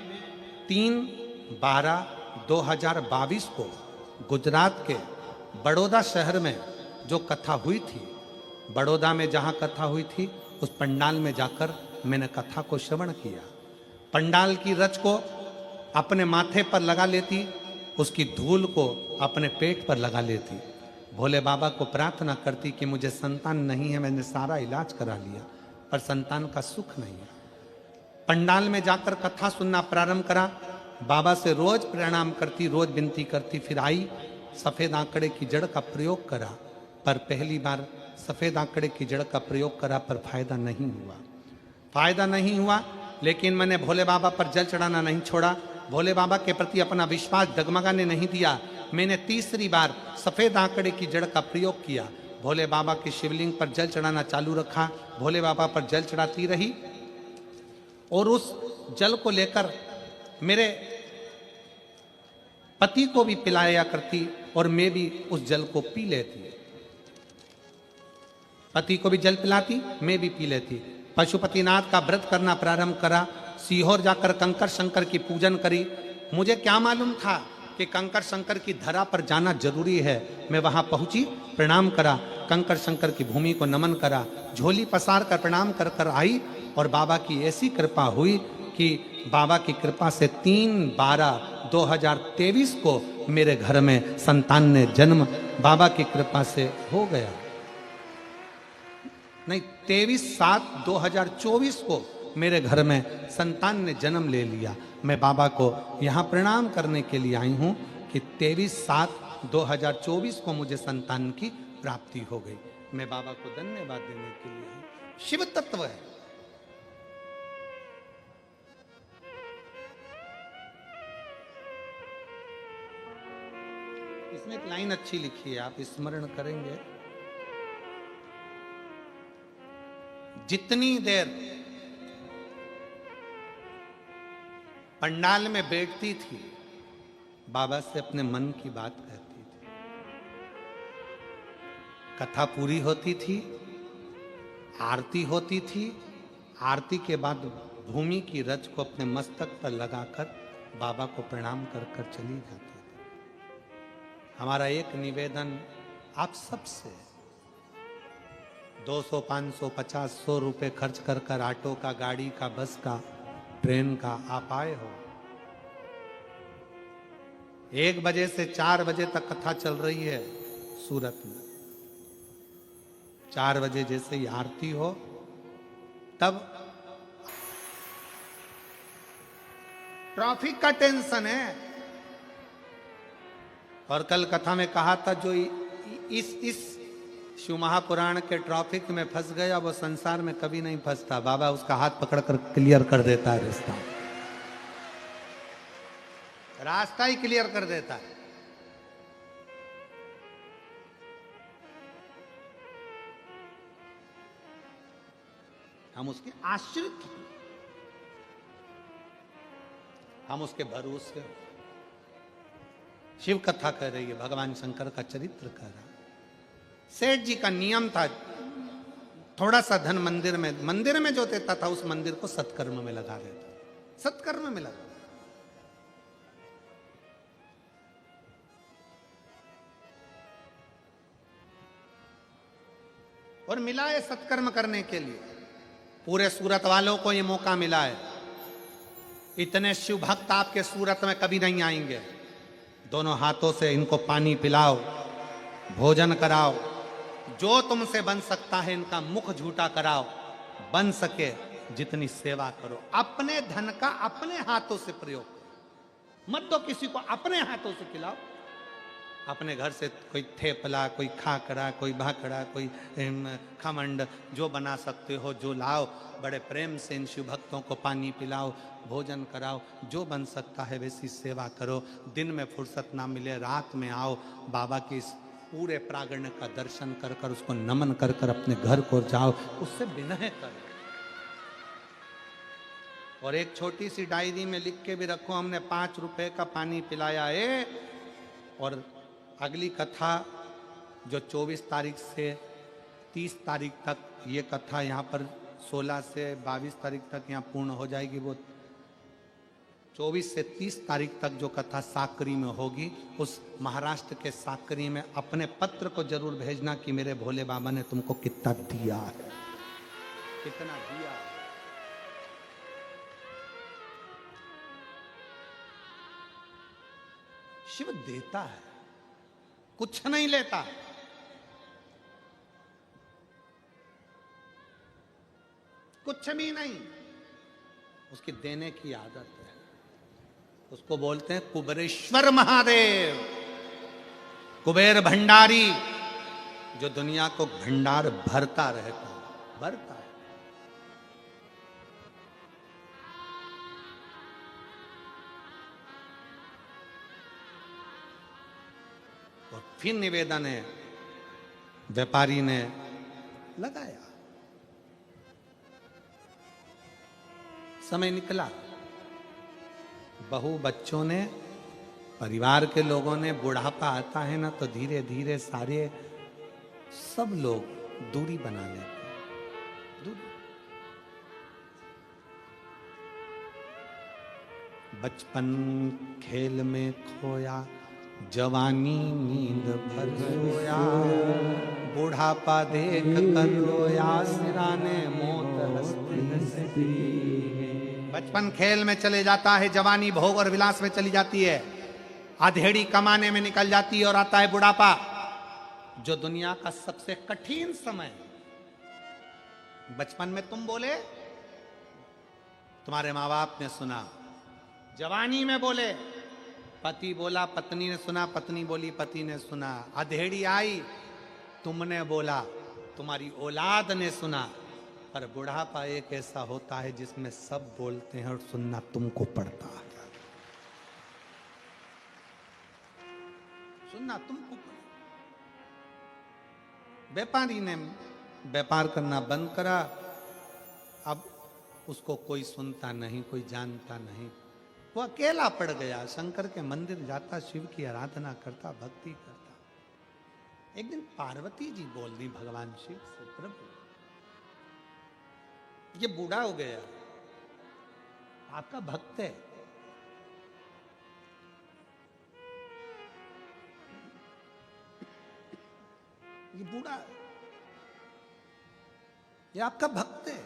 3/12/2022 को गुजरात के बड़ौदा शहर में जो कथा हुई थी, बड़ौदा में जहाँ कथा हुई थी उस पंडाल में जाकर मैंने कथा को श्रवण किया। पंडाल की रच को अपने माथे पर लगा लेती, उसकी धूल को अपने पेट पर लगा लेती, भोले बाबा को प्रार्थना करती कि मुझे संतान नहीं है, मैंने सारा इलाज करा लिया पर संतान का सुख नहीं है। पंडाल में जाकर कथा सुनना प्रारंभ करा, बाबा से रोज प्रणाम करती, रोज विनती करती। फिर आई, सफेद आंकड़े की जड़ का प्रयोग करा, पर पहली बार सफेद आंकड़े की जड़ का प्रयोग करा पर फायदा नहीं हुआ। फायदा नहीं हुआ, लेकिन मैंने भोले बाबा पर जल चढ़ाना नहीं छोड़ा, भोले बाबा के प्रति अपना विश्वास डगमगाने नहीं दिया। मैंने तीसरी बार सफेद आंकड़े की जड़ का प्रयोग किया, भोले बाबा के शिवलिंग पर जल चढ़ाना चालू रखा, भोले बाबा पर जल चढ़ाती रही और उस जल को लेकर मेरे पति को भी पिलाया करती और मैं भी उस जल को पी लेती। पति को भी जल पिलाती, मैं भी पी लेती। पशुपतिनाथ का व्रत करना प्रारंभ करा, सीहोर जाकर कंकर शंकर की पूजन करी। मुझे क्या मालूम था कि कंकर शंकर की धरा पर जाना जरूरी है। मैं वहां पहुंची, प्रणाम करा, कंकर शंकर की भूमि को नमन करा, झोली पसार कर प्रणाम कर कर आई और बाबा की ऐसी कृपा हुई कि बाबा की कृपा से 3/12/2023 को मेरे घर में संतान ने जन्म बाबा की कृपा से हो गया। नहीं, 23/7/2024 को मेरे घर में संतान ने जन्म ले लिया। मैं बाबा को यहाँ प्रणाम करने के लिए आई हूँ कि 23/7/2024 को मुझे संतान की प्राप्ति हो गई। मैं बाबा को धन्यवाद देने के लिए हूँ। शिव तत्व है। इसमें एक लाइन अच्छी लिखी है, आप स्मरण करेंगे। जितनी देर पंडाल में बैठती थी, बाबा से अपने मन की बात कहती थी। कथा पूरी होती थी, आरती होती थी, आरती के बाद भूमि की रज को अपने मस्तक पर लगाकर बाबा को प्रणाम कर कर चली जाती थी। हमारा एक निवेदन आप सबसे, 200, 500, 50, 100 रुपए खर्च कर कर ऑटो का, गाड़ी का, बस का, ट्रेन का आप आए हो। 1 बजे से 4 बजे तक कथा चल रही है सूरत में। 4 बजे जैसे ही आरती हो तब ट्रैफिक का टेंशन है। और कल कथा में कहा था जो इस शिव महापुराण के ट्रैफिक में फंस गया वो संसार में कभी नहीं फंसता। बाबा उसका हाथ पकड़कर क्लियर कर देता है, रास्ता ही क्लियर कर देता है। हम उसके आश्रित, हम उसके भरोसे। शिव कथा कह रही है, भगवान शंकर का चरित्र कह रहा। सेठ जी का नियम था, थोड़ा सा धन मंदिर में जो देता था उस मंदिर को सत्कर्म में लगा देता, सत्कर्म में लगा। और मिला है सत्कर्म करने के लिए, पूरे सूरत वालों को ये मौका मिला है। इतने शिव भक्त आपके सूरत में कभी नहीं आएंगे। दोनों हाथों से इनको पानी पिलाओ, भोजन कराओ, जो तुमसे बन सकता है इनका मुख झूठा कराओ, बन सके जितनी सेवा करो। अपने धन का अपने हाथों से प्रयोग करो, मत दो किसी को, अपने हाथों से खिलाओ। अपने घर से कोई थेपला, कोई खाकरा, कोई भाकड़ा, कोई खमंड, जो बना सकते हो जो लाओ। बड़े प्रेम से इन शिव भक्तों को पानी पिलाओ, भोजन कराओ, जो बन सकता है वैसी सेवा करो। दिन में फुर्सत ना मिले, रात में आओ, बाबा की इस पूरे प्रागण्य का दर्शन कर कर, उसको नमन कर कर अपने घर को जाओ, उससे विनय करो। और एक छोटी सी डायरी में लिख के भी रखो, हमने 5 रुपए का पानी पिलाया है। और अगली कथा जो 24 तारीख से 30 तारीख तक, ये कथा यहाँ पर 16 से 22 तारीख तक यहाँ पूर्ण हो जाएगी। वो 24 से 30 तारीख तक जो कथा साकरी में होगी, उस महाराष्ट्र के साकरी में अपने पत्र को जरूर भेजना कि मेरे भोले बाबा ने तुमको कितना दिया है, कितना दिया है। शिव देता है, कुछ नहीं लेता। कुछ भी नहीं, उसकी देने की आदत है। उसको बोलते हैं कुबेरेश्वर महादेव, कुबेर भंडारी, जो दुनिया को भंडार भरता रहता है, भरता है। और फिर निवेदन है, व्यापारी ने लगाया, समय निकला, बहू बच्चों ने, परिवार के लोगों ने, बुढ़ापा आता है ना तो धीरे धीरे सारे सब लोग दूरी बना लेते हैं, दूरी। बचपन खेल में खोया, जवानी नींद भर सोया, बुढ़ापा देख कर रोया, सिराने मौत हंसती हंसती। बचपन खेल में चले जाता है, जवानी भोग और विलास में चली जाती है, अधेड़ी कमाने में निकल जाती है, और आता है बुढ़ापा, जो दुनिया का सबसे कठिन समय। बचपन में तुम बोले, तुम्हारे माँ बाप ने सुना, जवानी में बोले, पति बोला, पत्नी ने सुना, पत्नी बोली, पति ने सुना, अधेड़ी आई, तुमने बोला, तुम्हारी औलाद ने सुना। पर बुढ़ापा एक ऐसा होता है जिसमें सब बोलते हैं और सुनना तुमको पड़ता है, सुनना तुमको पड़ता। व्यापारी ने व्यापार करना बंद करा, अब उसको कोई सुनता नहीं, कोई जानता नहीं, वो अकेला पड़ गया। शंकर के मंदिर जाता, शिव की आराधना करता, भक्ति करता। एक दिन पार्वती जी बोल दी भगवान शिव से, प्रभु ये बूढ़ा हो गया, आपका भक्त है, ये बूढ़ा, ये आपका भक्त है,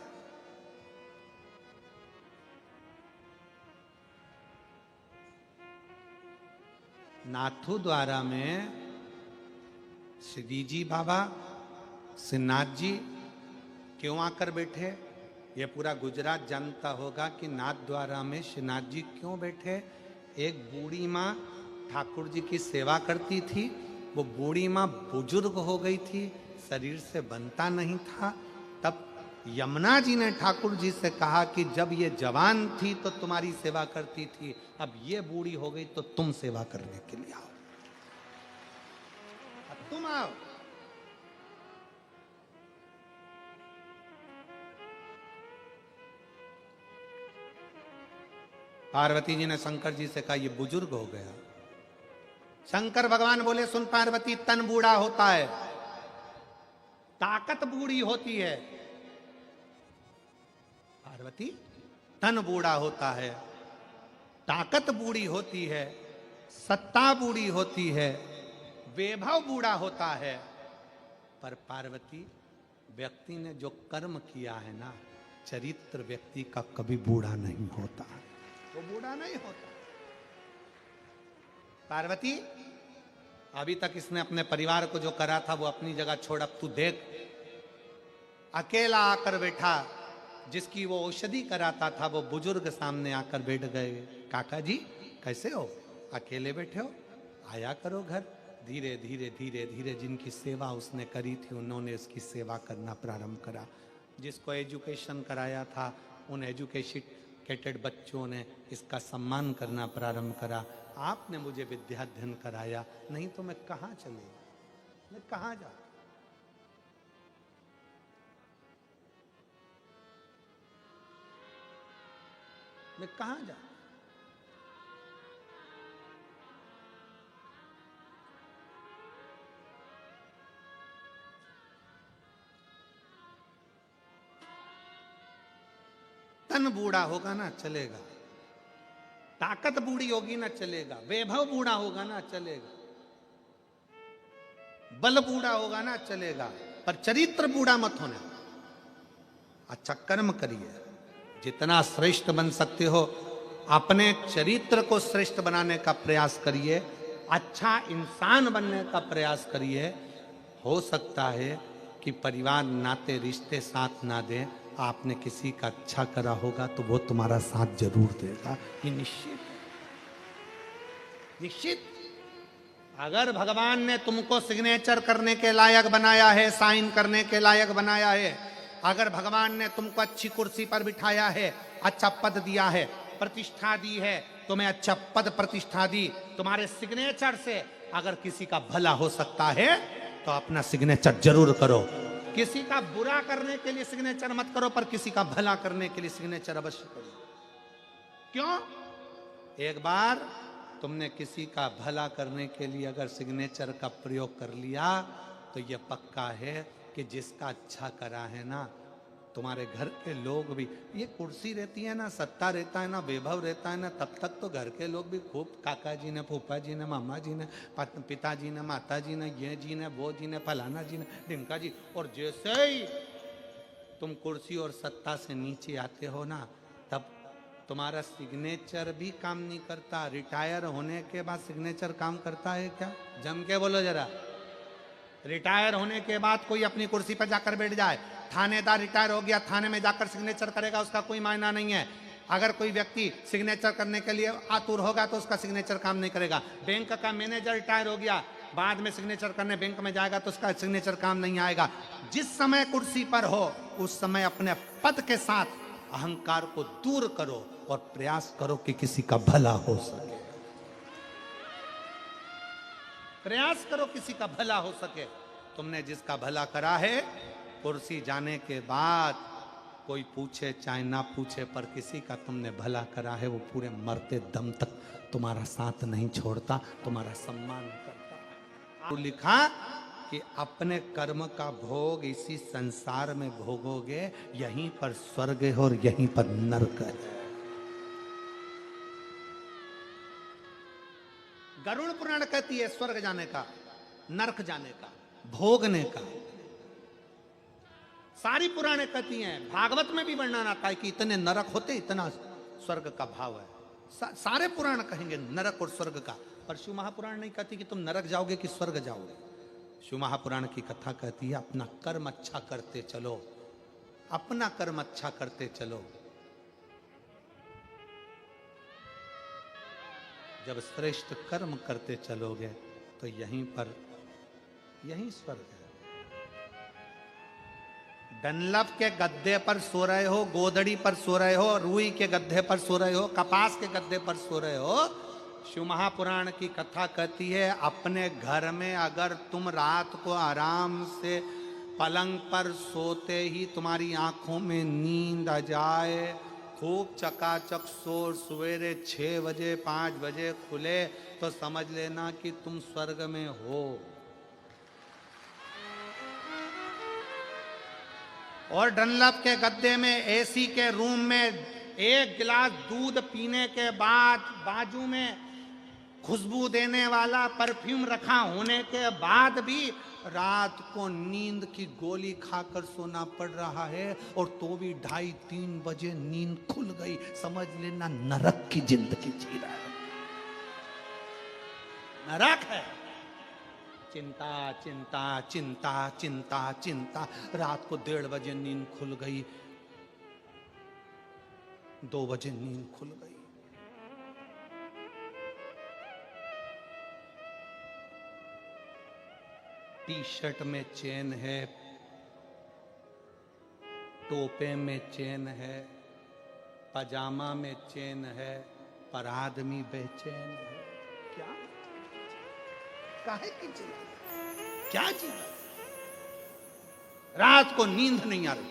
नाथू द्वारा में श्री जी बाबा, श्रीनाथ जी क्यों आकर बैठे? ये पूरा गुजरात जानता होगा कि नाथ द्वारा में श्रीनाथ जी क्यों बैठे। एक बूढ़ी माँ ठाकुर जी की सेवा करती थी, वो बूढ़ी माँ बुजुर्ग हो गई थी, शरीर से बनता नहीं था। तब यमुना जी ने ठाकुर जी से कहा कि जब ये जवान थी तो तुम्हारी सेवा करती थी, अब ये बूढ़ी हो गई तो तुम सेवा करने के लिए आओ, अब तुम आओ। पार्वती जी ने शंकर जी से कहा ये बुजुर्ग हो गया। शंकर भगवान बोले, सुन पार्वती, तन बूढ़ा होता है, ताकत बूढ़ी होती है। पार्वती, तन बूढ़ा होता है, ताकत बूढ़ी होती है, सत्ता बूढ़ी होती है, वैभव बूढ़ा होता है, पर पार्वती व्यक्ति ने जो कर्म किया है ना, चरित्र व्यक्ति का कभी बूढ़ा नहीं होता, वो बूढ़ा नहीं होता। पार्वती, अभी तक इसने अपने परिवार को जो करा था वो अपनी जगह छोड़, अब तू देख, अकेला आकर बैठा, जिसकी वो औषधि कराता था वो बुजुर्ग सामने आकर बैठ गए। काका जी कैसे हो, अकेले बैठे हो, आया करो घर। धीरे धीरे धीरे धीरे जिनकी सेवा उसने करी थी उन्होंने इसकी सेवा करना प्रारंभ करा। जिसको एजुकेशन कराया था उन एजुकेटेड बच्चों ने इसका सम्मान करना प्रारंभ करा। आपने मुझे विद्याध्ययन कराया, नहीं तो मैं कहाँ चले, मैं कहाँ जा। मैं कहाँ जा। तन बूढ़ा होगा ना चलेगा, ताकत बूढ़ी होगी ना चलेगा, वैभव बूढ़ा होगा ना चलेगा, बल बूढ़ा होगा ना चलेगा, पर चरित्र बूढ़ा मत होने। अच्छा कर्म करिए, जितना श्रेष्ठ बन सकते हो अपने चरित्र को श्रेष्ठ बनाने का प्रयास करिए, अच्छा इंसान बनने का प्रयास करिए। हो सकता है कि परिवार नाते रिश्ते साथ ना दें, आपने किसी का अच्छा करा होगा तो वो तुम्हारा साथ जरूर देगा, ये निश्चित निश्चित। अगर भगवान ने तुमको सिग्नेचर करने के लायक बनाया है, साइन करने के लायक बनाया है, अगर भगवान ने तुमको अच्छी कुर्सी पर बिठाया है, अच्छा पद दिया है, प्रतिष्ठा दी है, तुम्हें अच्छा पद प्रतिष्ठा दी, तुम्हारे सिग्नेचर से अगर किसी का भला हो सकता है तो अपना सिग्नेचर जरूर करो। किसी का बुरा करने के लिए सिग्नेचर मत करो, पर किसी का भला करने के लिए सिग्नेचर अवश्य करो। क्यों? एक बार तुमने किसी का भला करने के लिए अगर सिग्नेचर का प्रयोग कर लिया तो यह पक्का है कि जिसका अच्छा करा है ना, तुम्हारे घर के लोग भी, ये कुर्सी रहती है ना, सत्ता रहता है ना, वैभव रहता है ना, तब तक तो घर के लोग भी खूब, काका जी ने, फूफा जी ने, मामा जी ने, पिताजी ने, माता जी ने, ये जी ने, वो जी ने, फलाना जी ने, ढिमका जी, और जैसे ही तुम कुर्सी और सत्ता से नीचे आते हो ना, तब तुम्हारा सिग्नेचर भी काम नहीं करता। रिटायर होने के बाद सिग्नेचर काम करता है क्या? जम के बोलो जरा। रिटायर होने के बाद कोई अपनी कुर्सी पर जाकर बैठ जाए, थानेदार रिटायर हो गया, थाने में जाकर सिग्नेचर करेगा, उसका कोई मायना नहीं है। अगर कोई व्यक्ति सिग्नेचर करने के लिए आतुर होगा तो उसका सिग्नेचर काम नहीं करेगा। बैंक का मैनेजर रिटायर हो गया, बाद में सिग्नेचर करने बैंक में जाएगा तो उसका सिग्नेचर काम नहीं आएगा। जिस समय कुर्सी पर हो उस समय अपने पद के साथ अहंकार को दूर करो और प्रयास करो कि किसी का भला हो सके। प्रयास करो किसी का भला हो सके। तुमने जिसका भला करा है, कुर्सी जाने के बाद कोई पूछे चाहे ना पूछे, पर किसी का तुमने भला करा है, वो पूरे मरते दम तक तुम्हारा साथ नहीं छोड़ता, तुम्हारा सम्मान करता। तो लिखा कि अपने कर्म का भोग इसी संसार में भोगोगे, यहीं पर स्वर्ग है और यहीं पर नरक है। गरुड़ पुराण कहती है स्वर्ग जाने का, नरक जाने का, भोगने का। सारी पुराणे कहती हैं, भागवत में भी वर्णन आता है कि इतने नरक होते, इतना स्वर्ग का भाव है। सारे पुराण कहेंगे नरक और स्वर्ग का, पर शिव महापुराण नहीं कहती कि तुम नरक जाओगे कि स्वर्ग जाओगे। शिव महापुराण की कथा कहती है अपना कर्म अच्छा करते चलो, अपना कर्म अच्छा करते चलो। जब श्रेष्ठ कर्म करते चलोगे तो यहीं स्वर्ग है। डनलप के गद्दे पर सो रहे हो, गोदड़ी पर सो रहे हो, रुई के गद्दे पर सो रहे हो, कपास के गद्दे पर सो रहे हो, शिव महापुराण की कथा कहती है अपने घर में अगर तुम रात को आराम से पलंग पर सोते ही तुम्हारी आंखों में नींद आ जाए, खूब चकाचक सो, सवेरे 6 बजे 5 बजे खुले, तो समझ लेना कि तुम स्वर्ग में हो। और डनलप के गद्दे में, एसी के रूम में, एक गिलास दूध पीने के बाद बाजू में खुशबू देने वाला परफ्यूम रखा होने के बाद भी रात को नींद की गोली खाकर सोना पड़ रहा है, और तो भी 2:30-3 बजे नींद खुल गई, समझ लेना नरक की जिंदगी जी रहा है। नरक है। चिंता चिंता चिंता चिंता चिंता, रात को 1:30 बजे नींद खुल गई, 2 बजे नींद खुल गई। टी शर्ट में चेन है, टोपे में चेन है, पजामा में चेन है, पर आदमी बेचैन है। क्या काहे की चिंता, क्या चिंता? रात को नींद नहीं आ रही,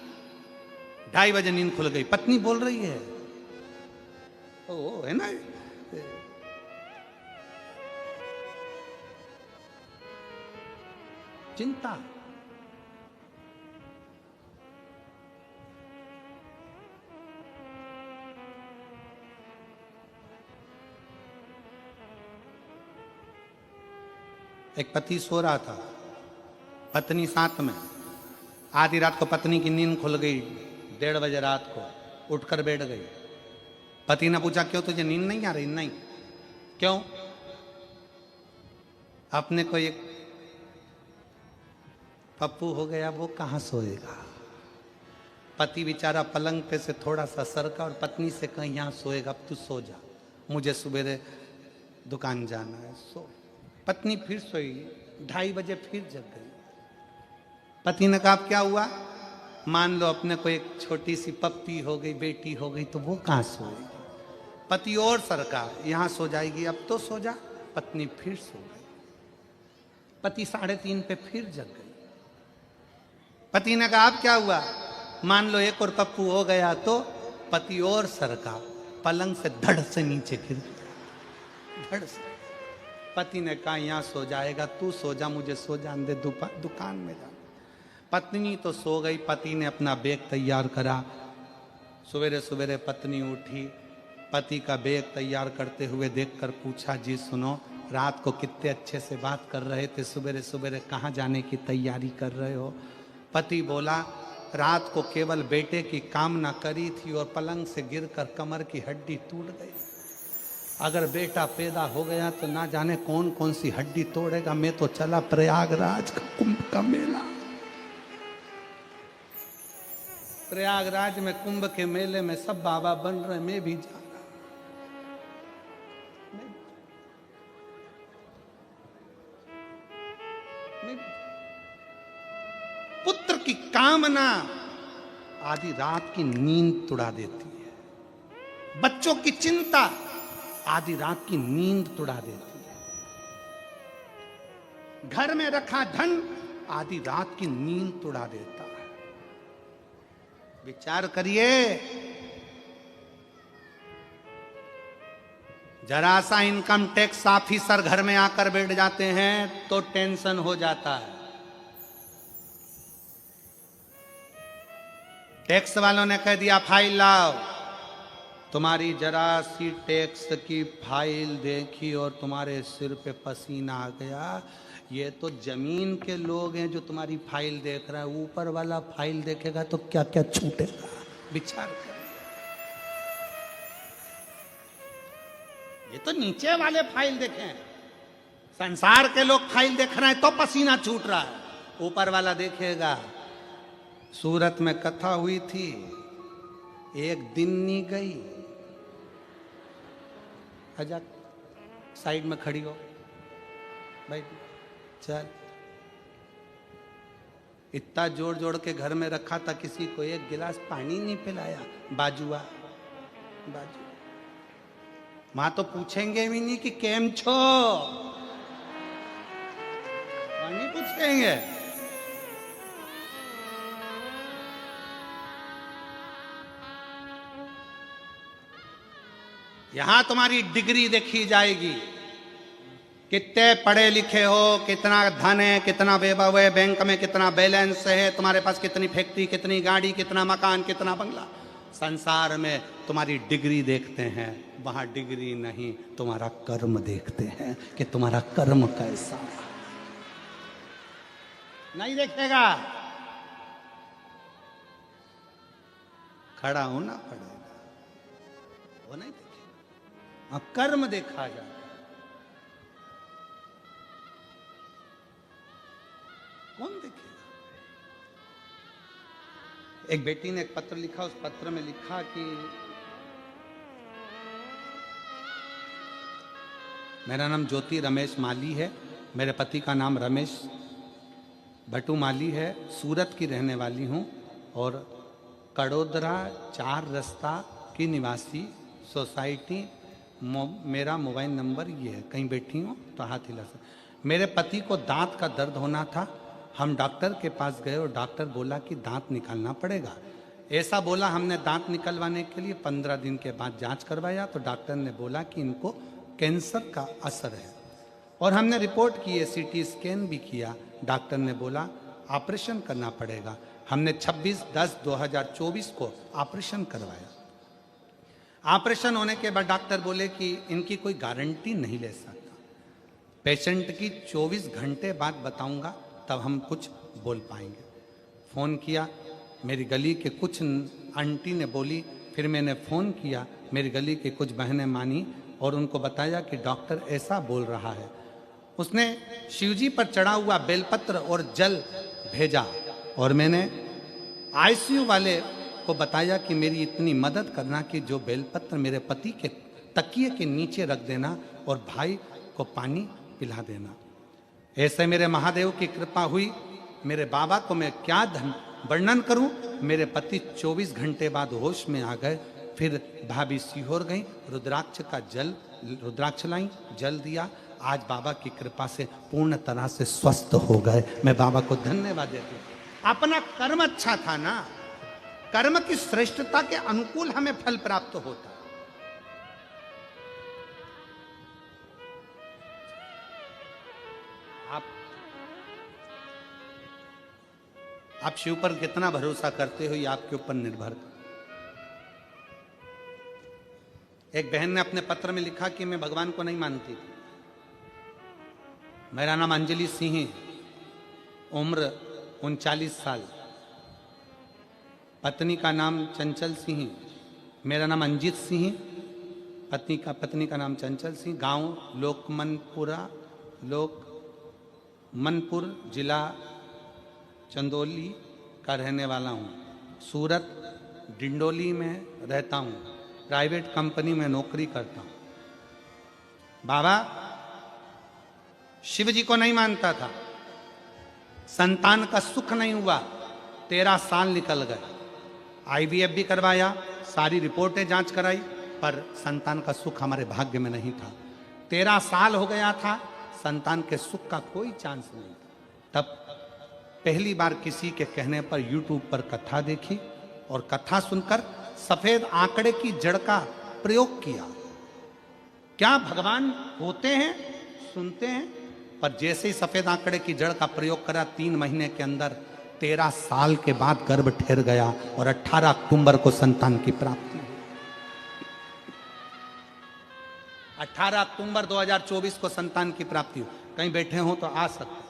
2:30 बजे नींद खुल गई, पत्नी बोल रही है, ओ है ना, चिंता। एक पति सो रहा था, पत्नी साथ में। आधी रात को पत्नी की नींद खुल गई, 1:30 बजे रात को उठकर बैठ गई। पति ने पूछा क्यों तुझे नींद नहीं आ रही? नहीं। क्यों? अपने को एक पप्पू हो गया, वो कहां सोएगा। पति बेचारा पलंग पे से थोड़ा सा सरका और पत्नी से कहीं यहां सोएगा, अब तू सो जा, मुझे सुबह दुकान जाना है, सो। पत्नी फिर सोई, 2:30 बजे फिर जग गई। पति ने कहा क्या हुआ? मान लो अपने को एक छोटी सी पप्पी हो गई, बेटी हो गई, तो वो कहां सोएगी। पति और सरका, यहां सो जाएगी, अब तो सो जा। पत्नी फिर सो गई। पति 3:30 पे फिर जग गई। पति ने कहा अब क्या हुआ? मान लो एक और पप्पू हो गया, तो पति और सरका, पलंग से धड़ से नीचे गिर गया, धड़ से। पति ने कहा यहां सो जाएगा, तू सो जा, मुझे सो जान दे, दुकान में जा। पत्नी तो सो गई। पति ने अपना बैग तैयार करा। सवेरे सवेरे पत्नी उठी, पति का बैग तैयार करते हुए देखकर पूछा, जी सुनो, रात को कितने अच्छे से बात कर रहे थे, सवेरे सवेरे कहाँ जाने की तैयारी कर रहे हो? पति बोला, रात को केवल बेटे की कामना करी थी और पलंग से गिरकर कमर की हड्डी टूट गई। अगर बेटा पैदा हो गया तो ना जाने कौन कौन सी हड्डी तोड़ेगा। मैं तो चला प्रयागराज का कुंभ का मेला। प्रयागराज में कुंभ के मेले में सब बाबा बन रहे, मैं भी जा रहा। पुत्र की कामना आधी रात की नींद तुड़ा देती है। बच्चों की चिंता आधी रात की नींद तुड़ा देती है। घर में रखा धन आधी रात की नींद तुड़ा देता है। विचार करिए, जरा सा इनकम टैक्स ऑफिसर घर में आकर बैठ जाते हैं तो टेंशन हो जाता है। टैक्स वालों ने कह दिया फाइल लाओ, तुम्हारी जरा सी टैक्स की फाइल देखी और तुम्हारे सिर पे पसीना आ गया। ये तो जमीन के लोग हैं जो तुम्हारी फाइल देख रहा है, ऊपर वाला फाइल देखेगा तो क्या क्या छूटेगा। विचार कर, ये तो नीचे वाले फाइल देखें, संसार के लोग फाइल देख रहे हैं तो पसीना छूट रहा है, ऊपर वाला देखेगा। सूरत में कथा हुई थी, एक दिन नहीं गई, आजा साइड में खड़ी हो भाई, चल। इतना जोड़ जोड़ के घर में रखा था, किसी को एक गिलास पानी नहीं पिलाया। बाजुआ बाजू मां तो पूछेंगे भी नहीं कि केम छो, नहीं पूछेंगे। यहां तुम्हारी डिग्री देखी जाएगी, कितने पढ़े लिखे हो, कितना धन है, कितना वैभव है, बैंक में कितना बैलेंस है, तुम्हारे पास कितनी फैक्ट्री, कितनी गाड़ी, कितना मकान, कितना बंगला। संसार में तुम्हारी डिग्री देखते हैं, वहां डिग्री नहीं, तुम्हारा कर्म देखते हैं कि तुम्हारा कर्म कैसा। नहीं देखेगा, खड़ा होना पड़ेगा, वो नहीं देखेगा, कर्म देखा जाए। कौन देखेगा? एक बेटी ने एक पत्र लिखा, उस पत्र में लिखा कि मेरा नाम ज्योति रमेश माली है, मेरे पति का नाम रमेश भट्टू माली है, सूरत की रहने वाली हूँ और कड़ोदरा 4 रास्ता की निवासी, सोसाइटी, मेरा मोबाइल नंबर ये है। कहीं बैठी हूँ तो हाथ हिला सकते। मेरे पति को दांत का दर्द होना था, हम डॉक्टर के पास गए और डॉक्टर बोला कि दांत निकालना पड़ेगा। ऐसा बोला, हमने दांत निकलवाने के लिए 15 दिन के बाद जांच करवाया तो डॉक्टर ने बोला कि इनको कैंसर का असर है और हमने रिपोर्ट की है, CT स्कैन भी किया। डॉक्टर ने बोला ऑपरेशन करना पड़ेगा। हमने 26/10/2024 को ऑपरेशन करवाया। ऑपरेशन होने के बाद डॉक्टर बोले कि इनकी कोई गारंटी नहीं ले सकता। पेशेंट की 24 घंटे बाद बताऊंगा, तब हम कुछ बोल पाएंगे। फ़ोन किया, मेरी गली के कुछ आंटी ने बोली, फिर मैंने फ़ोन किया, मेरी गली की कुछ बहनें मानी और उनको बताया कि डॉक्टर ऐसा बोल रहा है। उसने शिवजी पर चढ़ा हुआ बेलपत्र और जल भेजा और मैंने आईसीयू वाले को बताया कि मेरी इतनी मदद करना कि जो बेलपत्र मेरे पति के तकिए के नीचे रख देना और भाई को पानी पिला देना। ऐसे मेरे महादेव की कृपा हुई। मेरे बाबा को मैं क्या वर्णन करूं। मेरे पति 24 घंटे बाद होश में आ गए। फिर भाभी सीहोर गई, रुद्राक्ष लाई, जल दिया। आज बाबा की कृपा से पूर्ण तरह से स्वस्थ हो गए। मैं बाबा को धन्यवाद देती हूँ। अपना कर्म अच्छा था ना, कर्म की श्रेष्ठता के अनुकूल हमें फल प्राप्त होता। आप शिव पर कितना भरोसा करते हो ये आपके ऊपर निर्भर है। एक बहन ने अपने पत्र में लिखा कि मैं भगवान को नहीं मानती। मेरा नाम अंजलि सिंह, उम्र 39 साल, पत्नी का नाम चंचल सिंह, मेरा नाम अंजित सिंह, पत्नी का नाम चंचल सिंह, गांव लोकमनपुर, जिला चंदौली का रहने वाला हूँ। सूरत डिंडोली में रहता हूँ। प्राइवेट कंपनी में नौकरी करता हूँ। बाबा शिव जी को नहीं मानता था। संतान का सुख नहीं हुआ। 13 साल निकल गए। IVF भी करवाया, सारी रिपोर्टें जांच कराई, पर संतान का सुख हमारे भाग्य में नहीं था। 13 साल हो गया था, संतान के सुख का कोई चांस नहीं था। तब पहली बार किसी के कहने पर YouTube पर कथा देखी और कथा सुनकर सफेद आंकड़े की जड़ का प्रयोग किया। क्या भगवान होते हैं, सुनते हैं, पर जैसे ही सफेद आंकड़े की जड़ का प्रयोग करा, 3 महीने के अंदर 13 साल के बाद गर्भ ठहर गया और 18 अक्टूबर को संतान की प्राप्ति। 18 अक्टूबर 2024 को संतान की प्राप्ति हो। कहीं बैठे हो तो आ सकते।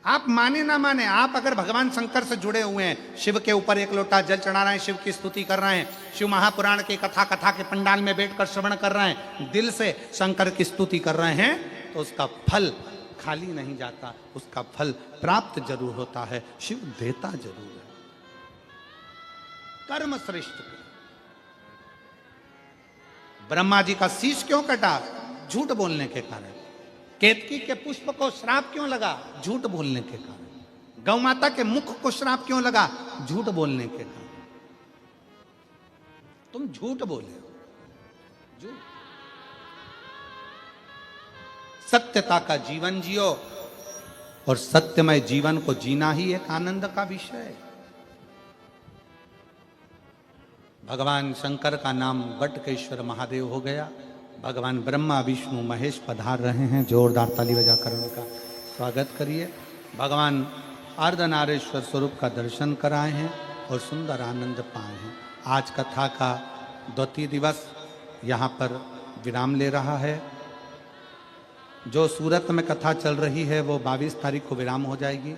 आप माने ना माने, आप अगर भगवान शंकर से जुड़े हुए हैं, शिव के ऊपर एक लोटा जल चढ़ा रहे हैं, शिव की स्तुति कर रहे हैं, शिव महापुराण की कथा के पंडाल में बैठकर श्रवण कर रहे हैं, दिल से शंकर की स्तुति कर रहे हैं, तो उसका फल खाली नहीं जाता, उसका फल प्राप्त जरूर होता है। शिव देता जरूर है। कर्म श्रेष्ठ। ब्रह्मा जी का शीश क्यों कटा? झूठ बोलने के कारण। केतकी के पुष्प को श्राप क्यों लगा? झूठ बोलने के कारण। गौ माता के मुख को श्राप क्यों लगा? झूठ बोलने के कारण। तुम झूठ बोले हो। झूठ। सत्यता का जीवन जियो और सत्यमय जीवन को जीना ही एक आनंद का विषय है। भगवान शंकर का नाम वटकेश्वर महादेव हो गया। भगवान ब्रह्मा विष्णु महेश पधार रहे हैं। जोरदार ताली बजाकर उनका स्वागत करिए। भगवान अर्धनारेश्वर स्वरूप का दर्शन कराए हैं और सुंदर आनंद पाए हैं। आज कथा का द्वितीय दिवस यहाँ पर विराम ले रहा है। जो सूरत में कथा चल रही है वो 22 तारीख को विराम हो जाएगी।